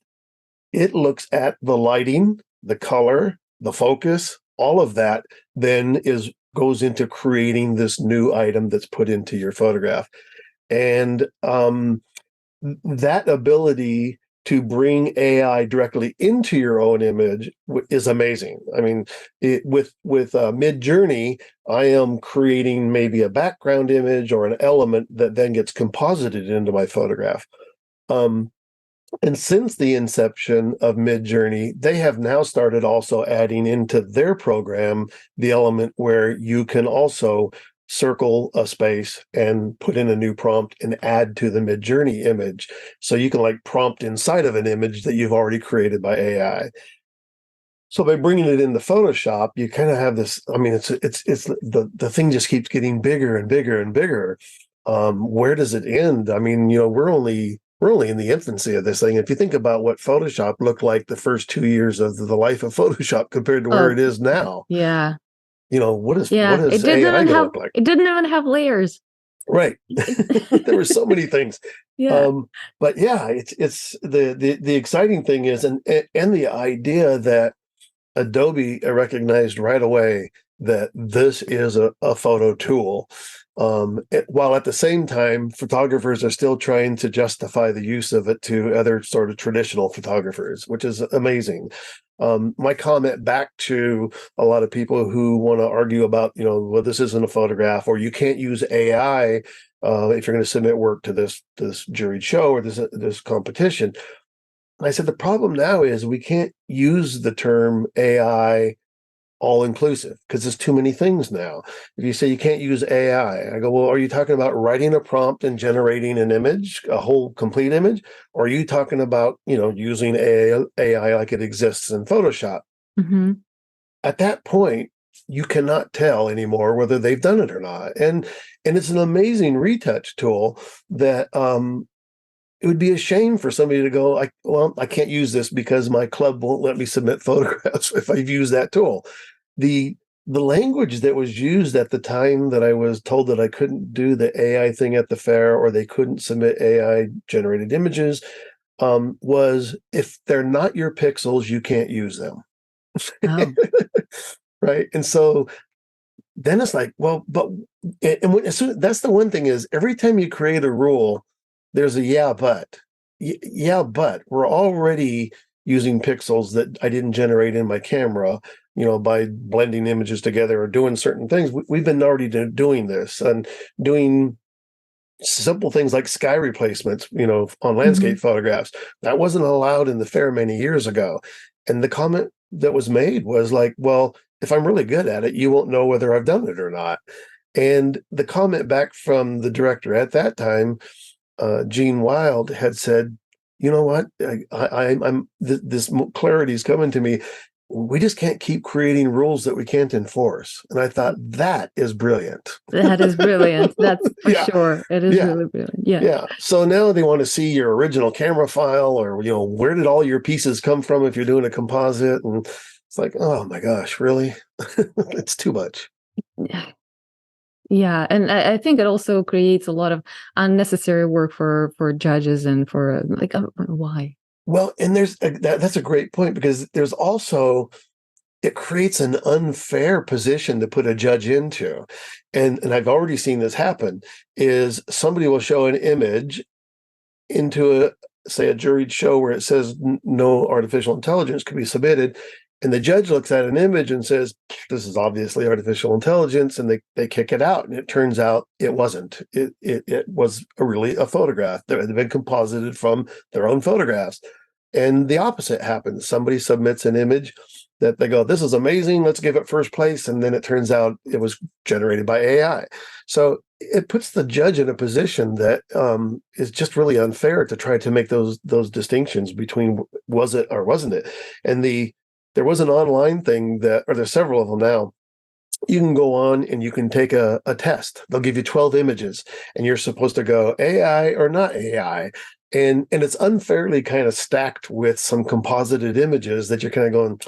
it looks at the lighting, the color, the focus, all of that then is goes into creating this new item that's put into your photograph. And that ability to bring AI directly into your own image is amazing. I mean, with Mid Journey, I am creating maybe a background image or an element that then gets composited into my photograph. Um, and since the inception of Mid Journey, they have now started also adding into their program the element where you can also circle a space and put in a new prompt and add to the Mid Journey image. So you can like prompt inside of an image that you've already created by AI. So by bringing it into Photoshop, you kind of have this. I mean, it's the thing just keeps getting bigger and bigger and bigger. Where does it end? I mean, we're only in the infancy of this thing. If you think about what Photoshop looked like the first 2 years of the life of Photoshop compared to where Oh, it is now, yeah. what Yeah. is AI going to look like? It didn't even have layers. Right. There were so many things. Yeah. Um, but yeah, it's the exciting thing is, and the idea that Adobe recognized right away that this is a photo tool. While at the same time, photographers are still trying to justify the use of it to other sort of traditional photographers, which is amazing. My comment back to a lot of people who want to argue about, well, this isn't a photograph, or you can't use AI if you're going to submit work to this juried show or this competition. I said the problem now is we can't use the term AI all inclusive because there's too many things now. If you say you can't use AI, I go, well, are you talking about writing a prompt and generating an image, a whole complete image? Or are you talking about, using AI like it exists in Photoshop? Hmm. At that point, you cannot tell anymore whether they've done it or not. And it's an amazing retouch tool that it would be a shame for somebody to go, I can't use this because my club won't let me submit photographs if I've used that tool. The the language that was used at the time that I was told that I couldn't do the AI thing at the fair or they couldn't submit AI generated images was if they're not your pixels, you can't use them. Oh. Right. And so then it's like, well, but as soon, that's the one thing is every time you create a rule, there's a yeah, but yeah, but we're already using pixels that I didn't generate in my camera, by blending images together or doing certain things. We've been already doing this and doing simple things like sky replacements, on Hmm. landscape photographs. That wasn't allowed in the fair many years ago. And the comment that was made was like, well, if I'm really good at it, you won't know whether I've done it or not. And the comment back from the director at that time, Gene Wild, had said, "You know what? This clarity is coming to me. We just can't keep creating rules that we can't enforce." And I thought that is brilliant. That is brilliant. That's for Yeah, sure. It is yeah, really brilliant. Yeah. yeah. So now they want to see your original camera file, or where did all your pieces come from if you're doing a composite? And it's like, oh my gosh, really? It's too much. Yeah. Yeah, and I think it also creates a lot of unnecessary work for judges and for like why? Well, and that's a great point because there's also it creates an unfair position to put a judge into. And I've already seen this happen is somebody will show an image into say a juried show where it says no artificial intelligence could be submitted. And the judge looks at an image and says, this is obviously artificial intelligence, and they kick it out. And it turns out it wasn't. It was really a photograph that had been composited from their own photographs. And the opposite happens. Somebody submits an image that they go, this is amazing, let's give it first place. And then it turns out it was generated by AI. So it puts the judge in a position that is just really unfair to try to make those distinctions between was it or wasn't it. And there was an online thing or there's several of them now. You can go on and you can take a test. They'll give you 12 images and you're supposed to go AI or not AI. And it's unfairly kind of stacked with some composited images that you're kind of going,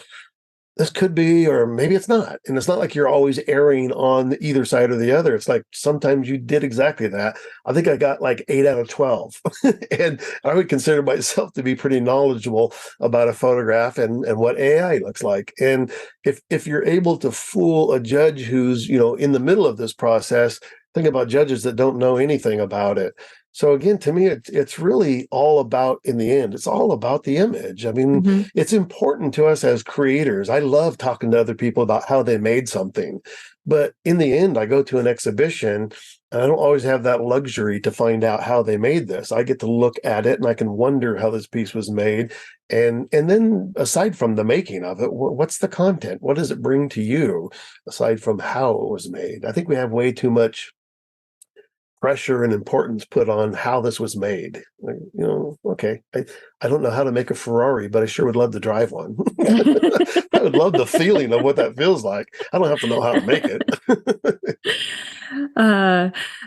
this could be, or maybe it's not. And it's not like you're always erring on either side or the other. It's like sometimes you did exactly that. I think I got like 8 out of 12. And I would consider myself to be pretty knowledgeable about a photograph and what AI looks like. And if you're able to fool a judge who's, in the middle of this process, think about judges that don't know anything about it. So again, to me, it's really all about, in the end, it's all about the image. I mean, It's important to us as creators. I love talking to other people about how they made something. But in the end, I go to an exhibition and I don't always have that luxury to find out how they made this. I get to look at it and I can wonder how this piece was made. And then aside from the making of it, what's the content? What does it bring to you aside from how it was made? I think we have way too much pressure and importance put on how this was made. Like, okay, I don't know how to make a Ferrari, but I sure would love to drive one. I would love the feeling of what that feels like. I don't have to know how to make it.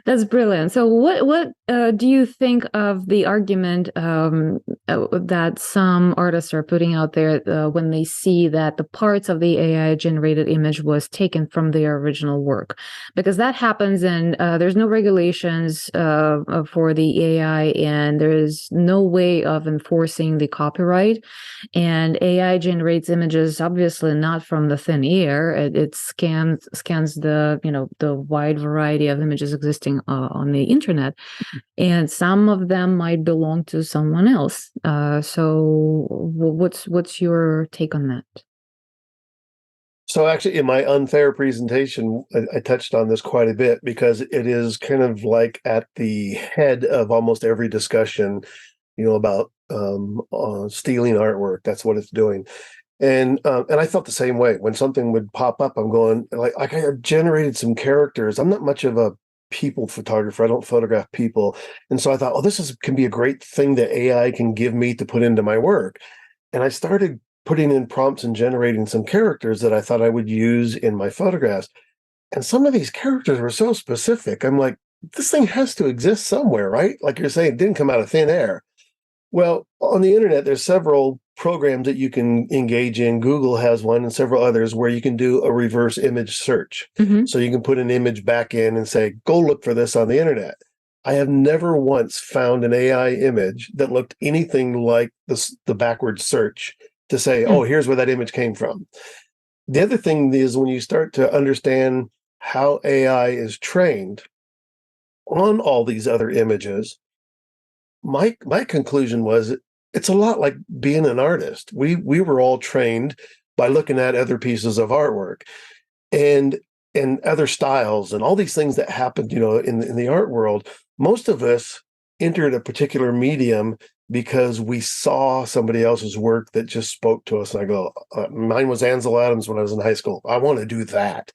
That's brilliant. So what do you think of the argument that some artists are putting out there when they see that the parts of the AI generated image was taken from their original work? Because that happens, and there's no regulations for the AI, and there is no way of enforcing the copyright. And AI generates images, obviously not from the thin air. It scans the the wide variety of images existing on the internet, and some of them might belong to someone else. So, what's your take on that? So actually, in my unfair presentation, I touched on this quite a bit because it is kind of like at the head of almost every discussion, about stealing artwork. That's what it's doing. And I felt the same way when something would pop up. I'm going like I generated some characters. I'm not much of a people photographer. I don't photograph people, and so I thought, oh, can be a great thing that AI can give me to put into my work. And I started putting in prompts and generating some characters that I thought I would use in my photographs. And some of these characters were so specific. I'm like, this thing has to exist somewhere, right? Like you're saying, it didn't come out of thin air. Well, on the internet, there's several programs that you can engage in. Google has one and several others where you can do a reverse image search. So you can put an image back in and say, go look for this on the internet. I have never once found an AI image that looked anything like the backwards search to say, oh, here's where that image came from. The other thing is when you start to understand how AI is trained on all these other images, my conclusion was it's a lot like being an artist. We were all trained by looking at other pieces of artwork and other styles and all these things that happened, in the art world. Most of us entered a particular medium because we saw somebody else's work that just spoke to us. And I go, mine was Ansel Adams when I was in high school. I want to do that.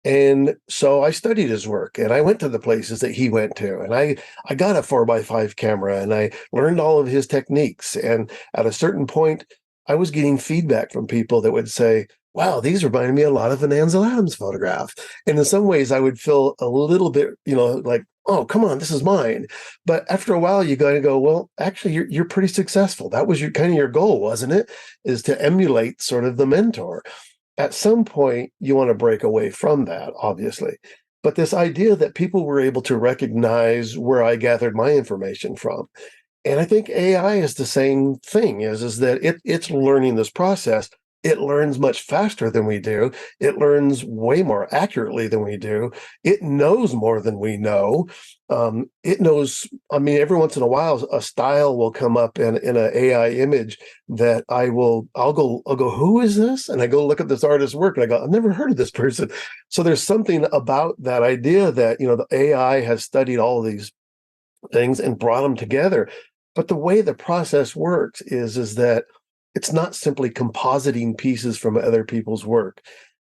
And so I studied his work and I went to the places that he went to, and I got a 4x5 camera and I learned all of his techniques. And at a certain point, I was getting feedback from people that would say, wow, these remind me a lot of an Ansel Adams photograph. And in some ways I would feel a little bit, like, oh, come on, this is mine. But after a while, you got to go, well, actually, you're pretty successful. That was your goal, wasn't it? Is to emulate sort of the mentor. At some point, you want to break away from that, obviously. But this idea that people were able to recognize where I gathered my information from. And I think AI is the same thing, is that it's learning this process. It learns much faster than we do. It learns way more accurately than we do. It knows more than we know. It knows I mean, every once in a while, a style will come up in an AI image that I'll go, who is this? And I go look at this artist's work and I go, I've never heard of this person. So there's something about that idea that, the AI has studied all of these things and brought them together. But the way the process works is that it's not simply compositing pieces from other people's work.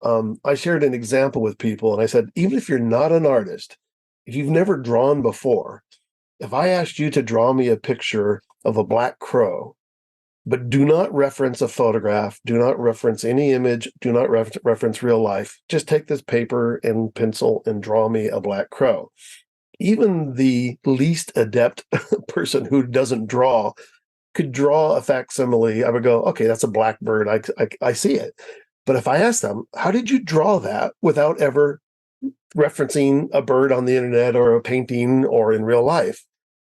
I shared an example with people and I said, even if you're not an artist, if you've never drawn before, if I asked you to draw me a picture of a black crow, but do not reference a photograph, do not reference any image, do not reference real life, just take this paper and pencil and draw me a black crow. Even the least adept person who doesn't draw could draw a facsimile. I would go, okay, that's a blackbird. I see it. But if I ask them, how did you draw that without ever referencing a bird on the internet or a painting or in real life?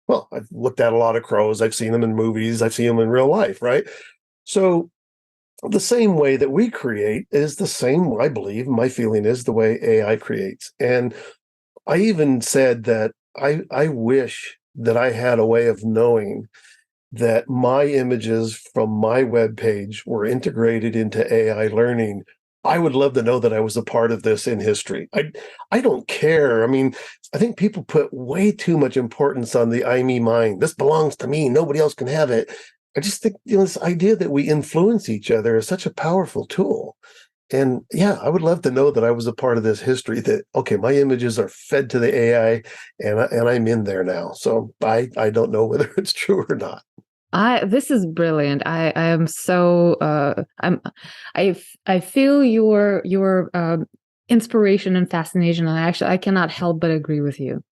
Well, I've looked at a lot of crows. I've seen them in movies. I've seen them in real life, right? So the same way that we create is the same, I believe, my feeling is the way AI creates. And I even said that I wish that I had a way of knowing that my images from my webpage were integrated into AI learning. I would love to know that I was a part of this in history. I don't care. I mean, I think people put way too much importance on the I, me, mine. This belongs to me. Nobody else can have it. I just think this idea that we influence each other is such a powerful tool. And yeah, I would love to know that I was a part of this history, that, okay, my images are fed to the AI and I'm in there now. So I don't know whether it's true or not. This is brilliant. I am so I feel your inspiration and fascination, and I cannot help but agree with you,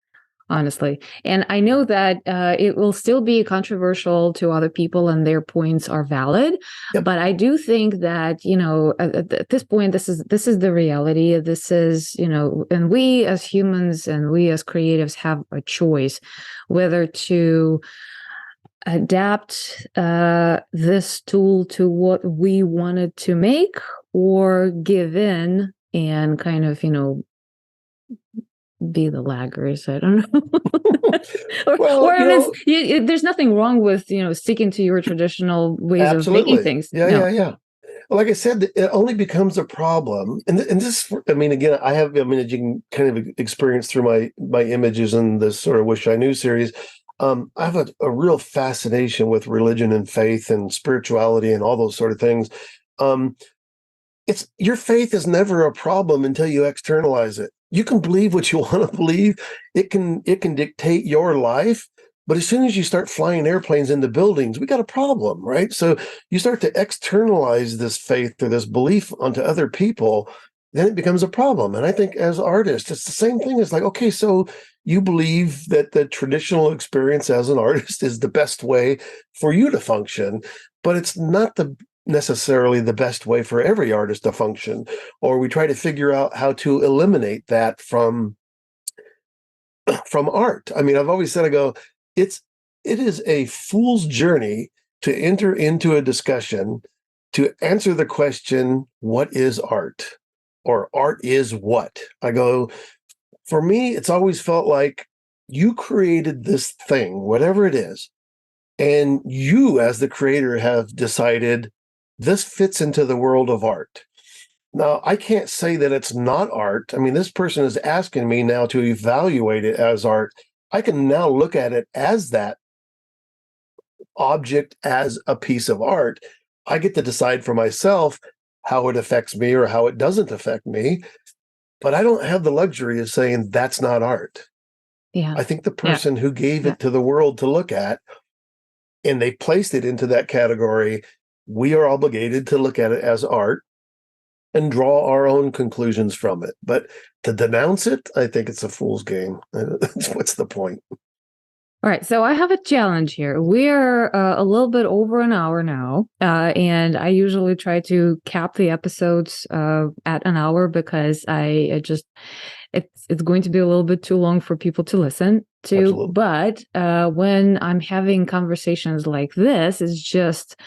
honestly. And I know that it will still be controversial to other people, and their points are valid. Yep. But I do think that at this point, this is the reality. This is and we as humans and we as creatives have a choice whether to adapt this tool to what we wanted to make, or give in and kind of be the laggers. I don't know. There's nothing wrong with sticking to your traditional ways of making things. Yeah. Well, like I said, it only becomes a problem, and this. I mean, again, as you can kind of experience through my images in this sort of Wish I Knew series. I have a real fascination with religion and faith and spirituality and all those sort of things. It's your faith is never a problem until you externalize it. You can believe what you want to believe. It can dictate your life. But as soon as you start flying airplanes into buildings, we got a problem, right? So you start to externalize this faith or this belief onto other people, then it becomes a problem. And I think as artists, it's the same thing. It's like, okay, so you believe that the traditional experience as an artist is the best way for you to function, but it's not necessarily the best way for every artist to function. Or we try to figure out how to eliminate that from art. I mean, I've always said, it is a fool's journey to enter into a discussion to answer the question, what is art? Or art is what? For me, it's always felt like you created this thing, whatever it is, and you as the creator have decided this fits into the world of art. Now, I can't say that it's not art. I mean, this person is asking me now to evaluate it as art. I can now look at it as that object, as a piece of art. I get to decide for myself how it affects me or how it doesn't affect me. But I don't have the luxury of saying that's not art. Yeah. I think the person who gave it to the world to look at, and they placed it into that category, we are obligated to look at it as art and draw our own conclusions from it. But to denounce it, I think it's a fool's game. What's the point? All right, so I have a challenge here. We're a little bit over an hour now, and I usually try to cap the episodes at an hour because it's going to be a little bit too long for people to listen to. Absolutely. But when I'm having conversations like this, it's just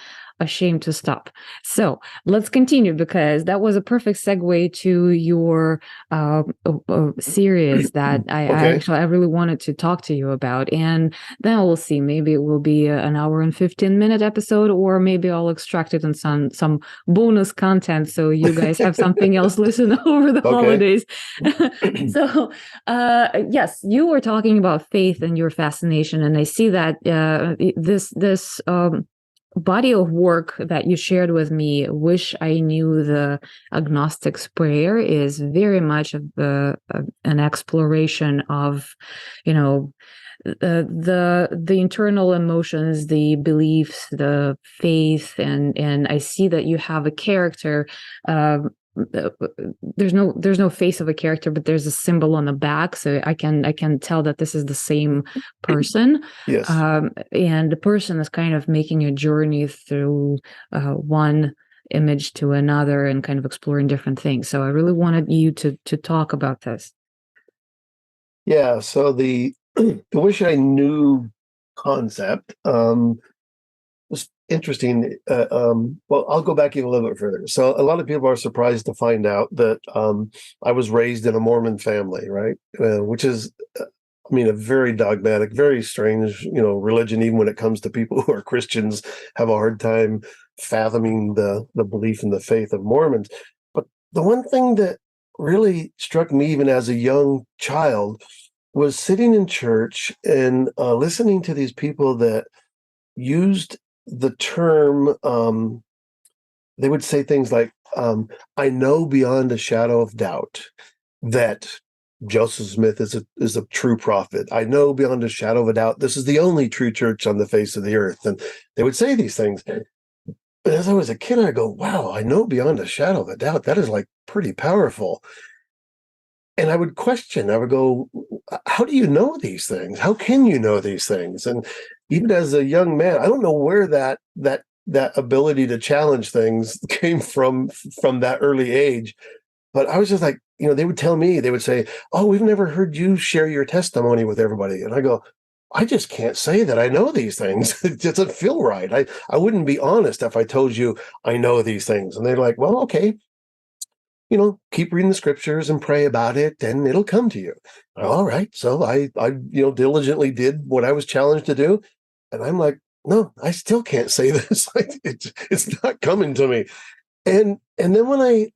ashamed to stop. So let's continue, because that was a perfect segue to your series that Okay. I really wanted to talk to you about. And then we'll see. Maybe it will be an hour and 15-minute episode, or maybe I'll extract it in some bonus content so you guys have something else listen over the Okay. holidays. So yes, you were talking about faith and your fascination, and I see that this body of work that you shared with me, Wish I Knew the Agnostic's Prayer, is very much of an exploration of, you know, the internal emotions, the beliefs, the faith, and I see that you have a character. There's no face of a character, but there's a symbol on the back, so I can tell that this is the same person. Yes. And the person is kind of making a journey through one image to another and kind of exploring different things. So I really wanted you to talk about this. Yeah. So the Wish I Knew concept was interesting. Well, I'll go back even a little bit further. So a lot of people are surprised to find out that I was raised in a Mormon family, right? Which is, I mean, a very dogmatic, very strange, religion. Even when it comes to people who are Christians, have a hard time fathoming the belief in the faith of Mormons. But the one thing that really struck me, even as a young child, was sitting in church and listening to these people that used the term, they would say things like, I know beyond a shadow of doubt that Joseph Smith is a true prophet. I know beyond a shadow of a doubt this is the only true church on the face of the earth. And they would say these things. But as I was a kid, I go, wow, I know beyond a shadow of a doubt. That is like pretty powerful. And I would question, I would go, how do you know these things? How can you know these things? And even as a young man, I don't know where that ability to challenge things came from that early age. But I was just like, they would tell me, they would say, oh, we've never heard you share your testimony with everybody. And I go, I just can't say that I know these things. It doesn't feel right. I wouldn't be honest if I told you I know these things. And they're like, well, okay, keep reading the scriptures and pray about it, and it'll come to you. All right. So I diligently did what I was challenged to do. And I'm like, no, I still can't say this. It's not coming to me. And then when I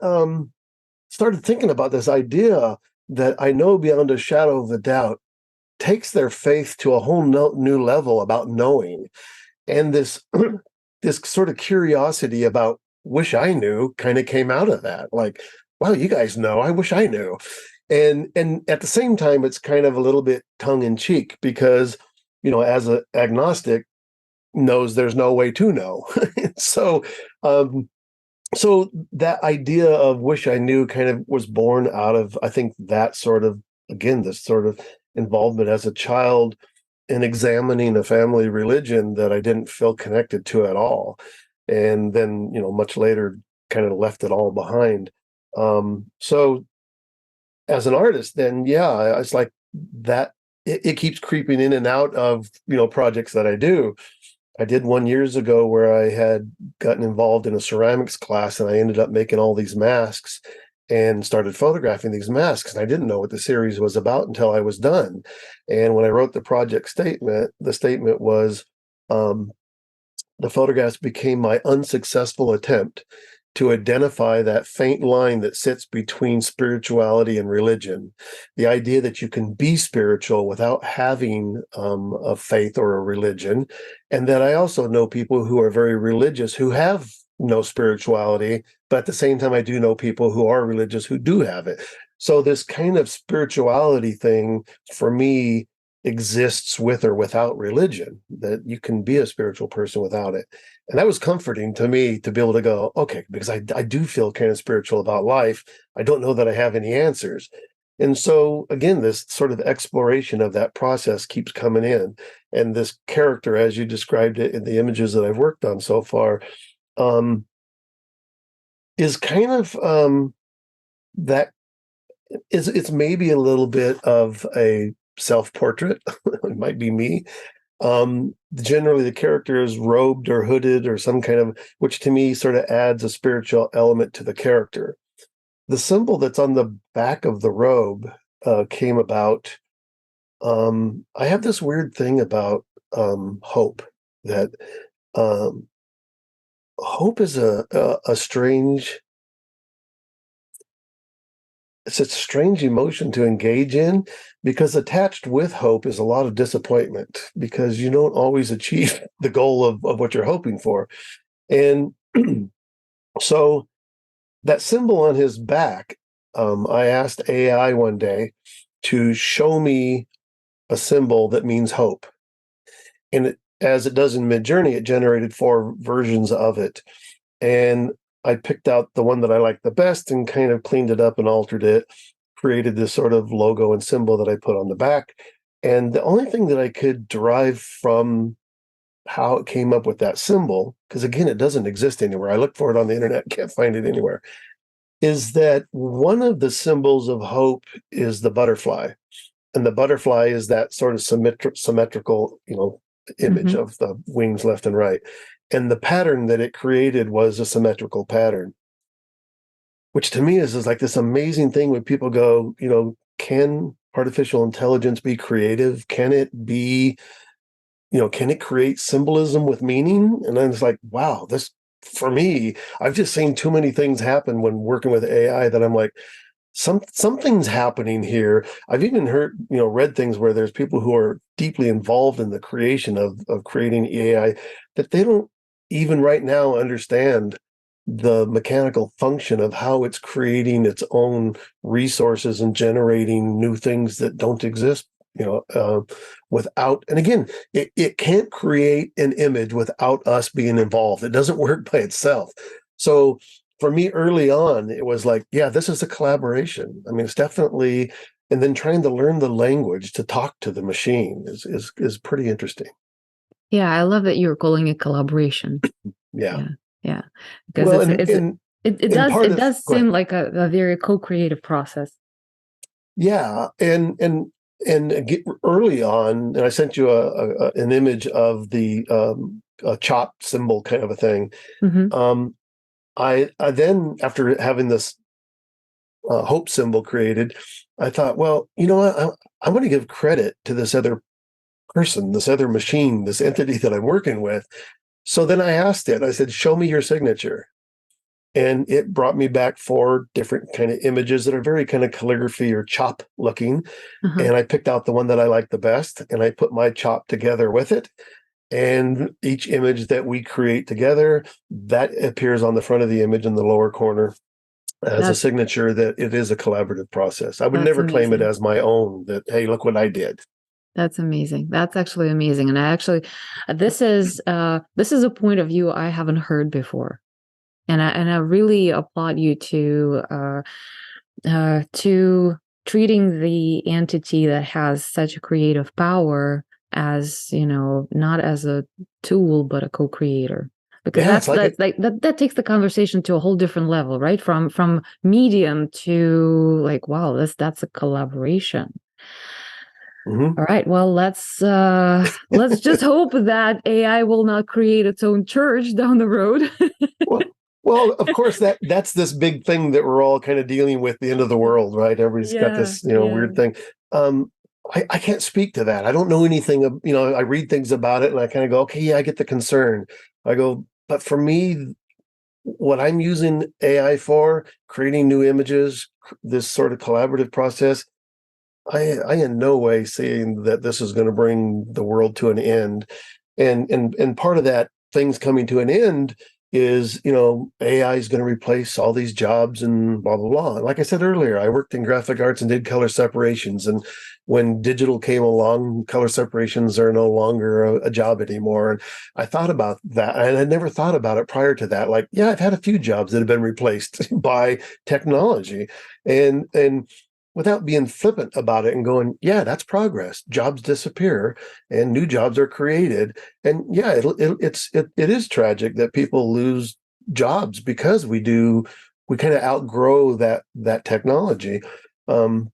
started thinking about this idea that I know beyond a shadow of a doubt takes their faith to a whole new level about knowing. And this this sort of curiosity about wish I knew kind of came out of that. Like, wow, you guys know, I wish I knew. And at the same time, it's kind of a little bit tongue in cheek because, as an agnostic knows there's no way to know. So, so that idea of wish I knew kind of was born out of, I think, that sort of, again, this sort of involvement as a child in examining a family religion that I didn't feel connected to at all. And then, much later kind of left it all behind. So as an artist, then yeah, it's like that it keeps creeping in and out of, projects that I do. I did one years ago where I had gotten involved in a ceramics class and I ended up making all these masks and started photographing these masks. And I didn't know what the series was about until I was done. And when I wrote the project statement, the statement was, the photographs became my unsuccessful attempt to identify that faint line that sits between spirituality and religion. The idea that you can be spiritual without having a faith or a religion. And that I also know people who are very religious who have no spirituality, but at the same time, I do know people who are religious who do have it. So this kind of spirituality thing for me exists with or without religion, that you can be a spiritual person without it. And that was comforting to me to be able to go, okay, because I do feel kind of spiritual about life. I don't know that I have any answers. And so, again, this sort of exploration of that process keeps coming in. And this character, as you described it in the images that I've worked on so far, is kind of that it's maybe a little bit of a self-portrait. It might be me, Generally, the character is robed or hooded or some kind of, which to me sort of adds a spiritual element to the character. The symbol that's on the back of the robe came about. I have this weird thing about hope, that um, hope is a strange, it's a strange emotion to engage in, because attached with hope is a lot of disappointment because you don't always achieve the goal of what you're hoping for. And so that symbol on his back, I asked AI one day to show me a symbol that means hope. And as it does in Midjourney, it generated 4 versions of it. And I picked out the one that I liked the best and kind of cleaned it up and altered it, created this sort of logo and symbol that I put on the back. And the only thing that I could derive from how it came up with that symbol, because again, it doesn't exist anywhere. I looked for it on the internet, can't find it anywhere, is that one of the symbols of hope is the butterfly. And the butterfly is that sort of symmetrical, image Mm-hmm. of the wings left and right. And the pattern that it created was a symmetrical pattern, which to me is like this amazing thing when people go, can artificial intelligence be creative? Can it be, can it create symbolism with meaning? And then it's like, wow, this, for me, I've just seen too many things happen when working with AI that I'm like, something's happening here. I've even heard, read things where there's people who are deeply involved in the creation of creating AI, that they don't even right now understand the mechanical function of how it's creating its own resources and generating new things that don't exist, without, and again, it can't create an image without us being involved. It doesn't work by itself. So for me early on, it was like, yeah, this is a collaboration. I mean, it's definitely, and then trying to learn the language to talk to the machine is pretty interesting. Yeah, I love that you're calling it collaboration. Yeah. Yeah, yeah, because Well, it's it and does part it of, does go ahead. seem like a very co-creative process. Yeah, and early on, and I sent you an image of the a chop symbol kind of a thing. Mm-hmm. Um, I then, after having this hope symbol created, I thought, well, you know what? I'm going to give credit to this other person, this other machine, this entity that I'm working with. So then I asked it. I said, "Show me your signature." And it brought me back 4 different kind of images that are very kind of calligraphy or chop looking. Uh-huh. And I picked out the one that I liked the best, and I put my chop together with it. And each image that we create together, that appears on the front of the image in the lower corner as a That signature that it is a collaborative process. I would that's never claim it amazing. as my own, that, hey, look what I did. That's amazing. That's actually amazing. And I actually, this is a point of view I haven't heard before, and I really applaud you to treating the entity that has such a creative power as, not as a tool but a co-creator, because Yeah, it's like that's it. like that takes the conversation to a whole different level, right? From medium to like, wow, that's a collaboration. Mhm. All right, well, let's just hope that AI will not create its own church down the road. Well, well, of course, that's this big thing that we're all kind of dealing with, the end of the world, right? Everybody's got Yeah, this, yeah. weird thing. Um, I can't speak to that. I don't know anything. I read things about it, and I kind of go, okay, yeah, I get the concern. I go, but for me, what I'm using AI for, creating new images, this sort of collaborative process, I in no way saying that this is going to bring the world to an end. And part of that, things coming to an end, is, AI is going to replace all these jobs and blah blah blah. Like I said earlier, I worked in graphic arts and did color separations, and when digital came along, color separations are no longer a job anymore. And I thought about that, and I never thought about it prior to that. Like, yeah, I've had a few jobs that have been replaced by technology, and without being flippant about it and going, yeah, that's progress. Jobs disappear and new jobs are created. And yeah, it is tragic that people lose jobs because we kind of outgrow that technology. Um,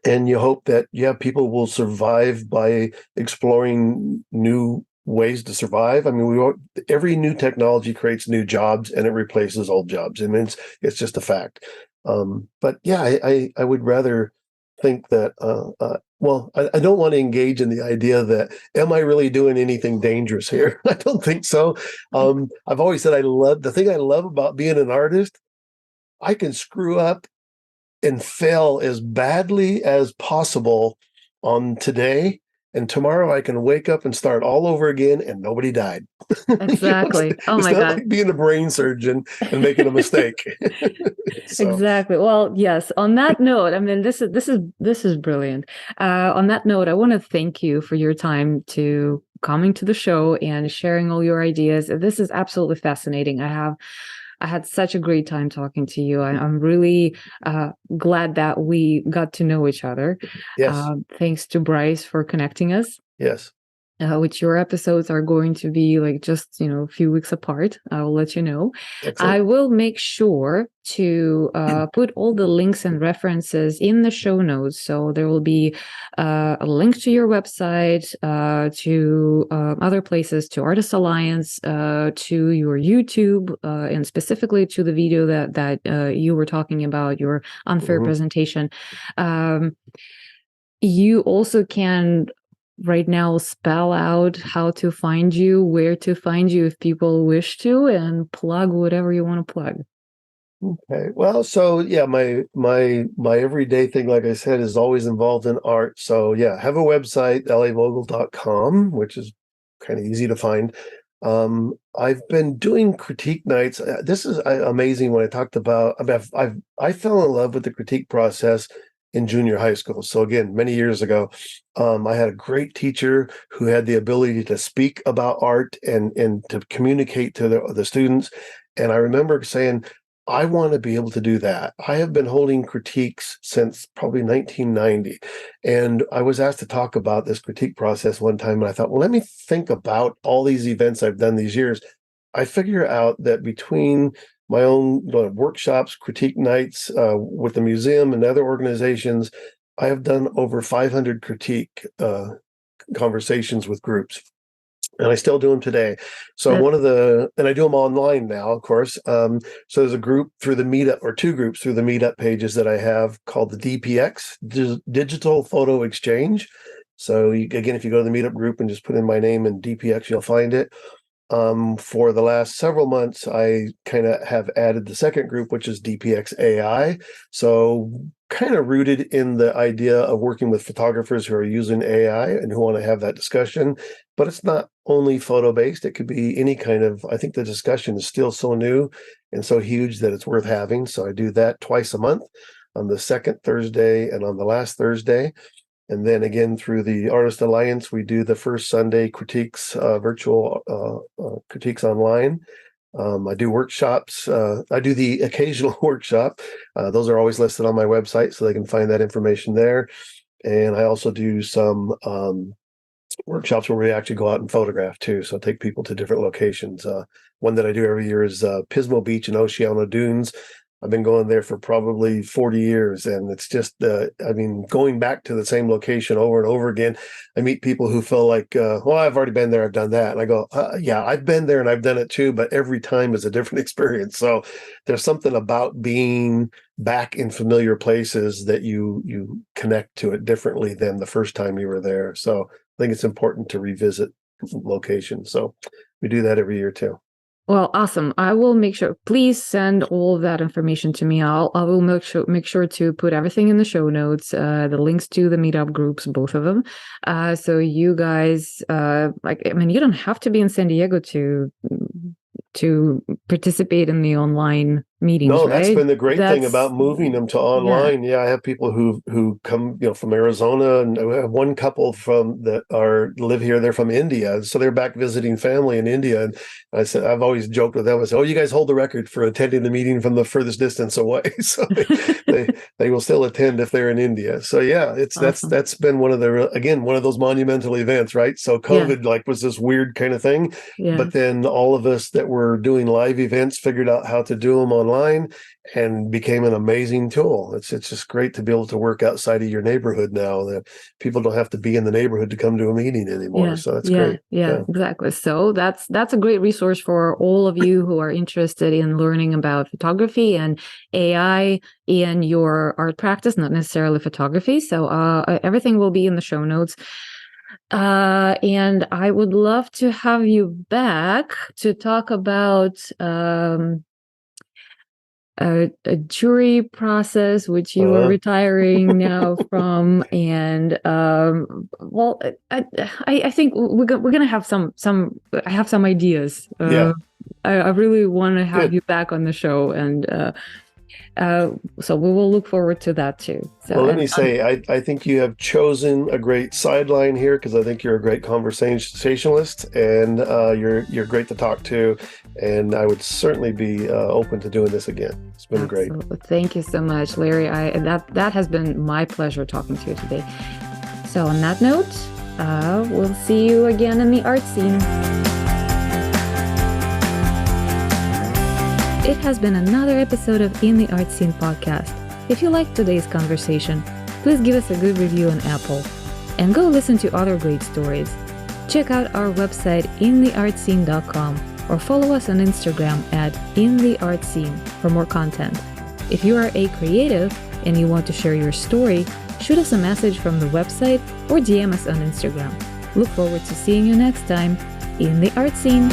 and you hope that people will survive by exploring new ways to survive. I mean, every new technology creates new jobs and it replaces old jobs. I mean, it's just a fact. But yeah, I would rather think that I don't want to engage in the idea that am I really doing anything dangerous here? I don't think so. I've always said the thing I love about being an artist. I can screw up and fail as badly as possible on today. And tomorrow I can wake up and start all over again and nobody died. Exactly. Oh It's my not God. like being a brain surgeon and making a mistake. So, Exactly. Well, yes. On that note, I mean, this is brilliant. On that note, I want to thank you for your time to coming to the show and sharing all your ideas. This is absolutely fascinating. I had such a great time talking to you. I'm really glad that we got to know each other. yes, Thanks to Bryce for connecting us. yes. Which your episodes are going to be like just a few weeks apart. I will let you know. I Excellent. will make sure to put all the links and references in the show notes. So there will be a link to your website, to other places, to Artist Alliance, to your YouTube, and specifically to the video that you were talking about, your unfair Mhm. presentation. You also can right now spell out how to find you, where to find you if people wish to, and plug whatever you want to plug. Okay. Well, so yeah, my everyday thing, like I said, is always involved in art. So yeah, have a website, lavogel.com, which is kind of easy to find. I've been doing critique nights. This is amazing when I talked about, I fell in love with the critique process in junior high school. So again, many years ago, I had a great teacher who had the ability to speak about art and to communicate to the students. And I remember saying, I want to be able to do that. I have been holding critiques since probably 1990. And I was asked to talk about this critique process one time. And I thought, well, let me think about all these events I've done these years. I figure out that between my own workshops, critique nights with the museum and other organizations, I have done over 500 critique conversations with groups. And I still do them today. So That and I do them online now, of course. So there's a group through the meetup, or two groups through the meetup pages that I have called the DPX, Digital Photo Exchange. So again, if you go to the meetup group and just put in my name and DPX, you'll find it. For the last several months, I kind of have added the second group, which is DPX AI. So kind of rooted in the idea of working with photographers who are using AI and who want to have that discussion. But it's not only photo based, it could be any kind of, I think the discussion is still so new and so huge that it's worth having. So I do that twice a month, on the second Thursday and on the last Thursday. And then again, through the Artist Alliance, we do the first Sunday critiques, virtual critiques online. I do workshops. I do the occasional workshop. Those are always listed on my website, so they can find that information there. And I also do some workshops where we actually go out and photograph too. So take people to different locations. One that I do every year is Pismo Beach and Oceano Dunes. I've been going there for probably 40 years. And it's just, going back to the same location over and over again. I meet people who feel like, well, I've already been there, I've done that. And I go, yeah, I've been there and I've done it too, but every time is a different experience. So there's something about being back in familiar places that you connect to it differently than the first time you were there. So I think it's important to revisit locations. So we do that every year too. Well, awesome. I will make sure. Please send all of that information to me. I will make sure to put everything in the show notes. The links to the meetup groups, both of them. So you guys, you don't have to be in San Diego to participate in the online meetings, No, that's right? been the great thing That's about moving them to yeah, online. Yeah, I have people who come, from Arizona, and I have one couple live here. They're from India, so they're back visiting family in India. And I said, I've always joked with them. I said, "Oh, you guys hold the record for attending the meeting from the furthest distance away." So they will still attend if they're in India. So yeah, awesome. that's been one of those monumental events, right? So Yeah, COVID was this weird kind of thing, yeah. but then all of us that were doing live events figured out how to do them online online and became an amazing tool. It's just great to be able to work outside of your neighborhood now, that people don't have to be in the neighborhood to come to a meeting anymore. So that's great. Yeah, exactly. So that's a great resource for all of you who are interested in learning about photography and AI in your art practice, not necessarily photography. So everything will be in the show notes. And I would love to have you back to talk about a jury process, which you are retiring now from, and well, I think we're gonna have some. I have some ideas. I really want to have you back on the show, and so we will look forward to that too. So, well, let me say, I think you have chosen a great sideline here, because I think you're a great conversationalist, and you're great to talk to, and I would certainly be open to doing this again. It's been great. Thank you so much, Larry. That has been my pleasure talking to you today. So on that note, we'll see you again in the art scene. It has been another episode of In the Art Scene podcast. If you liked today's conversation, please give us a good review on Apple and go listen to other great stories. Check out our website intheartscene.com or follow us on Instagram at intheartscene for more content. If you are a creative and you want to share your story, shoot us a message from the website or DM us on Instagram. Look forward to seeing you next time in the art scene.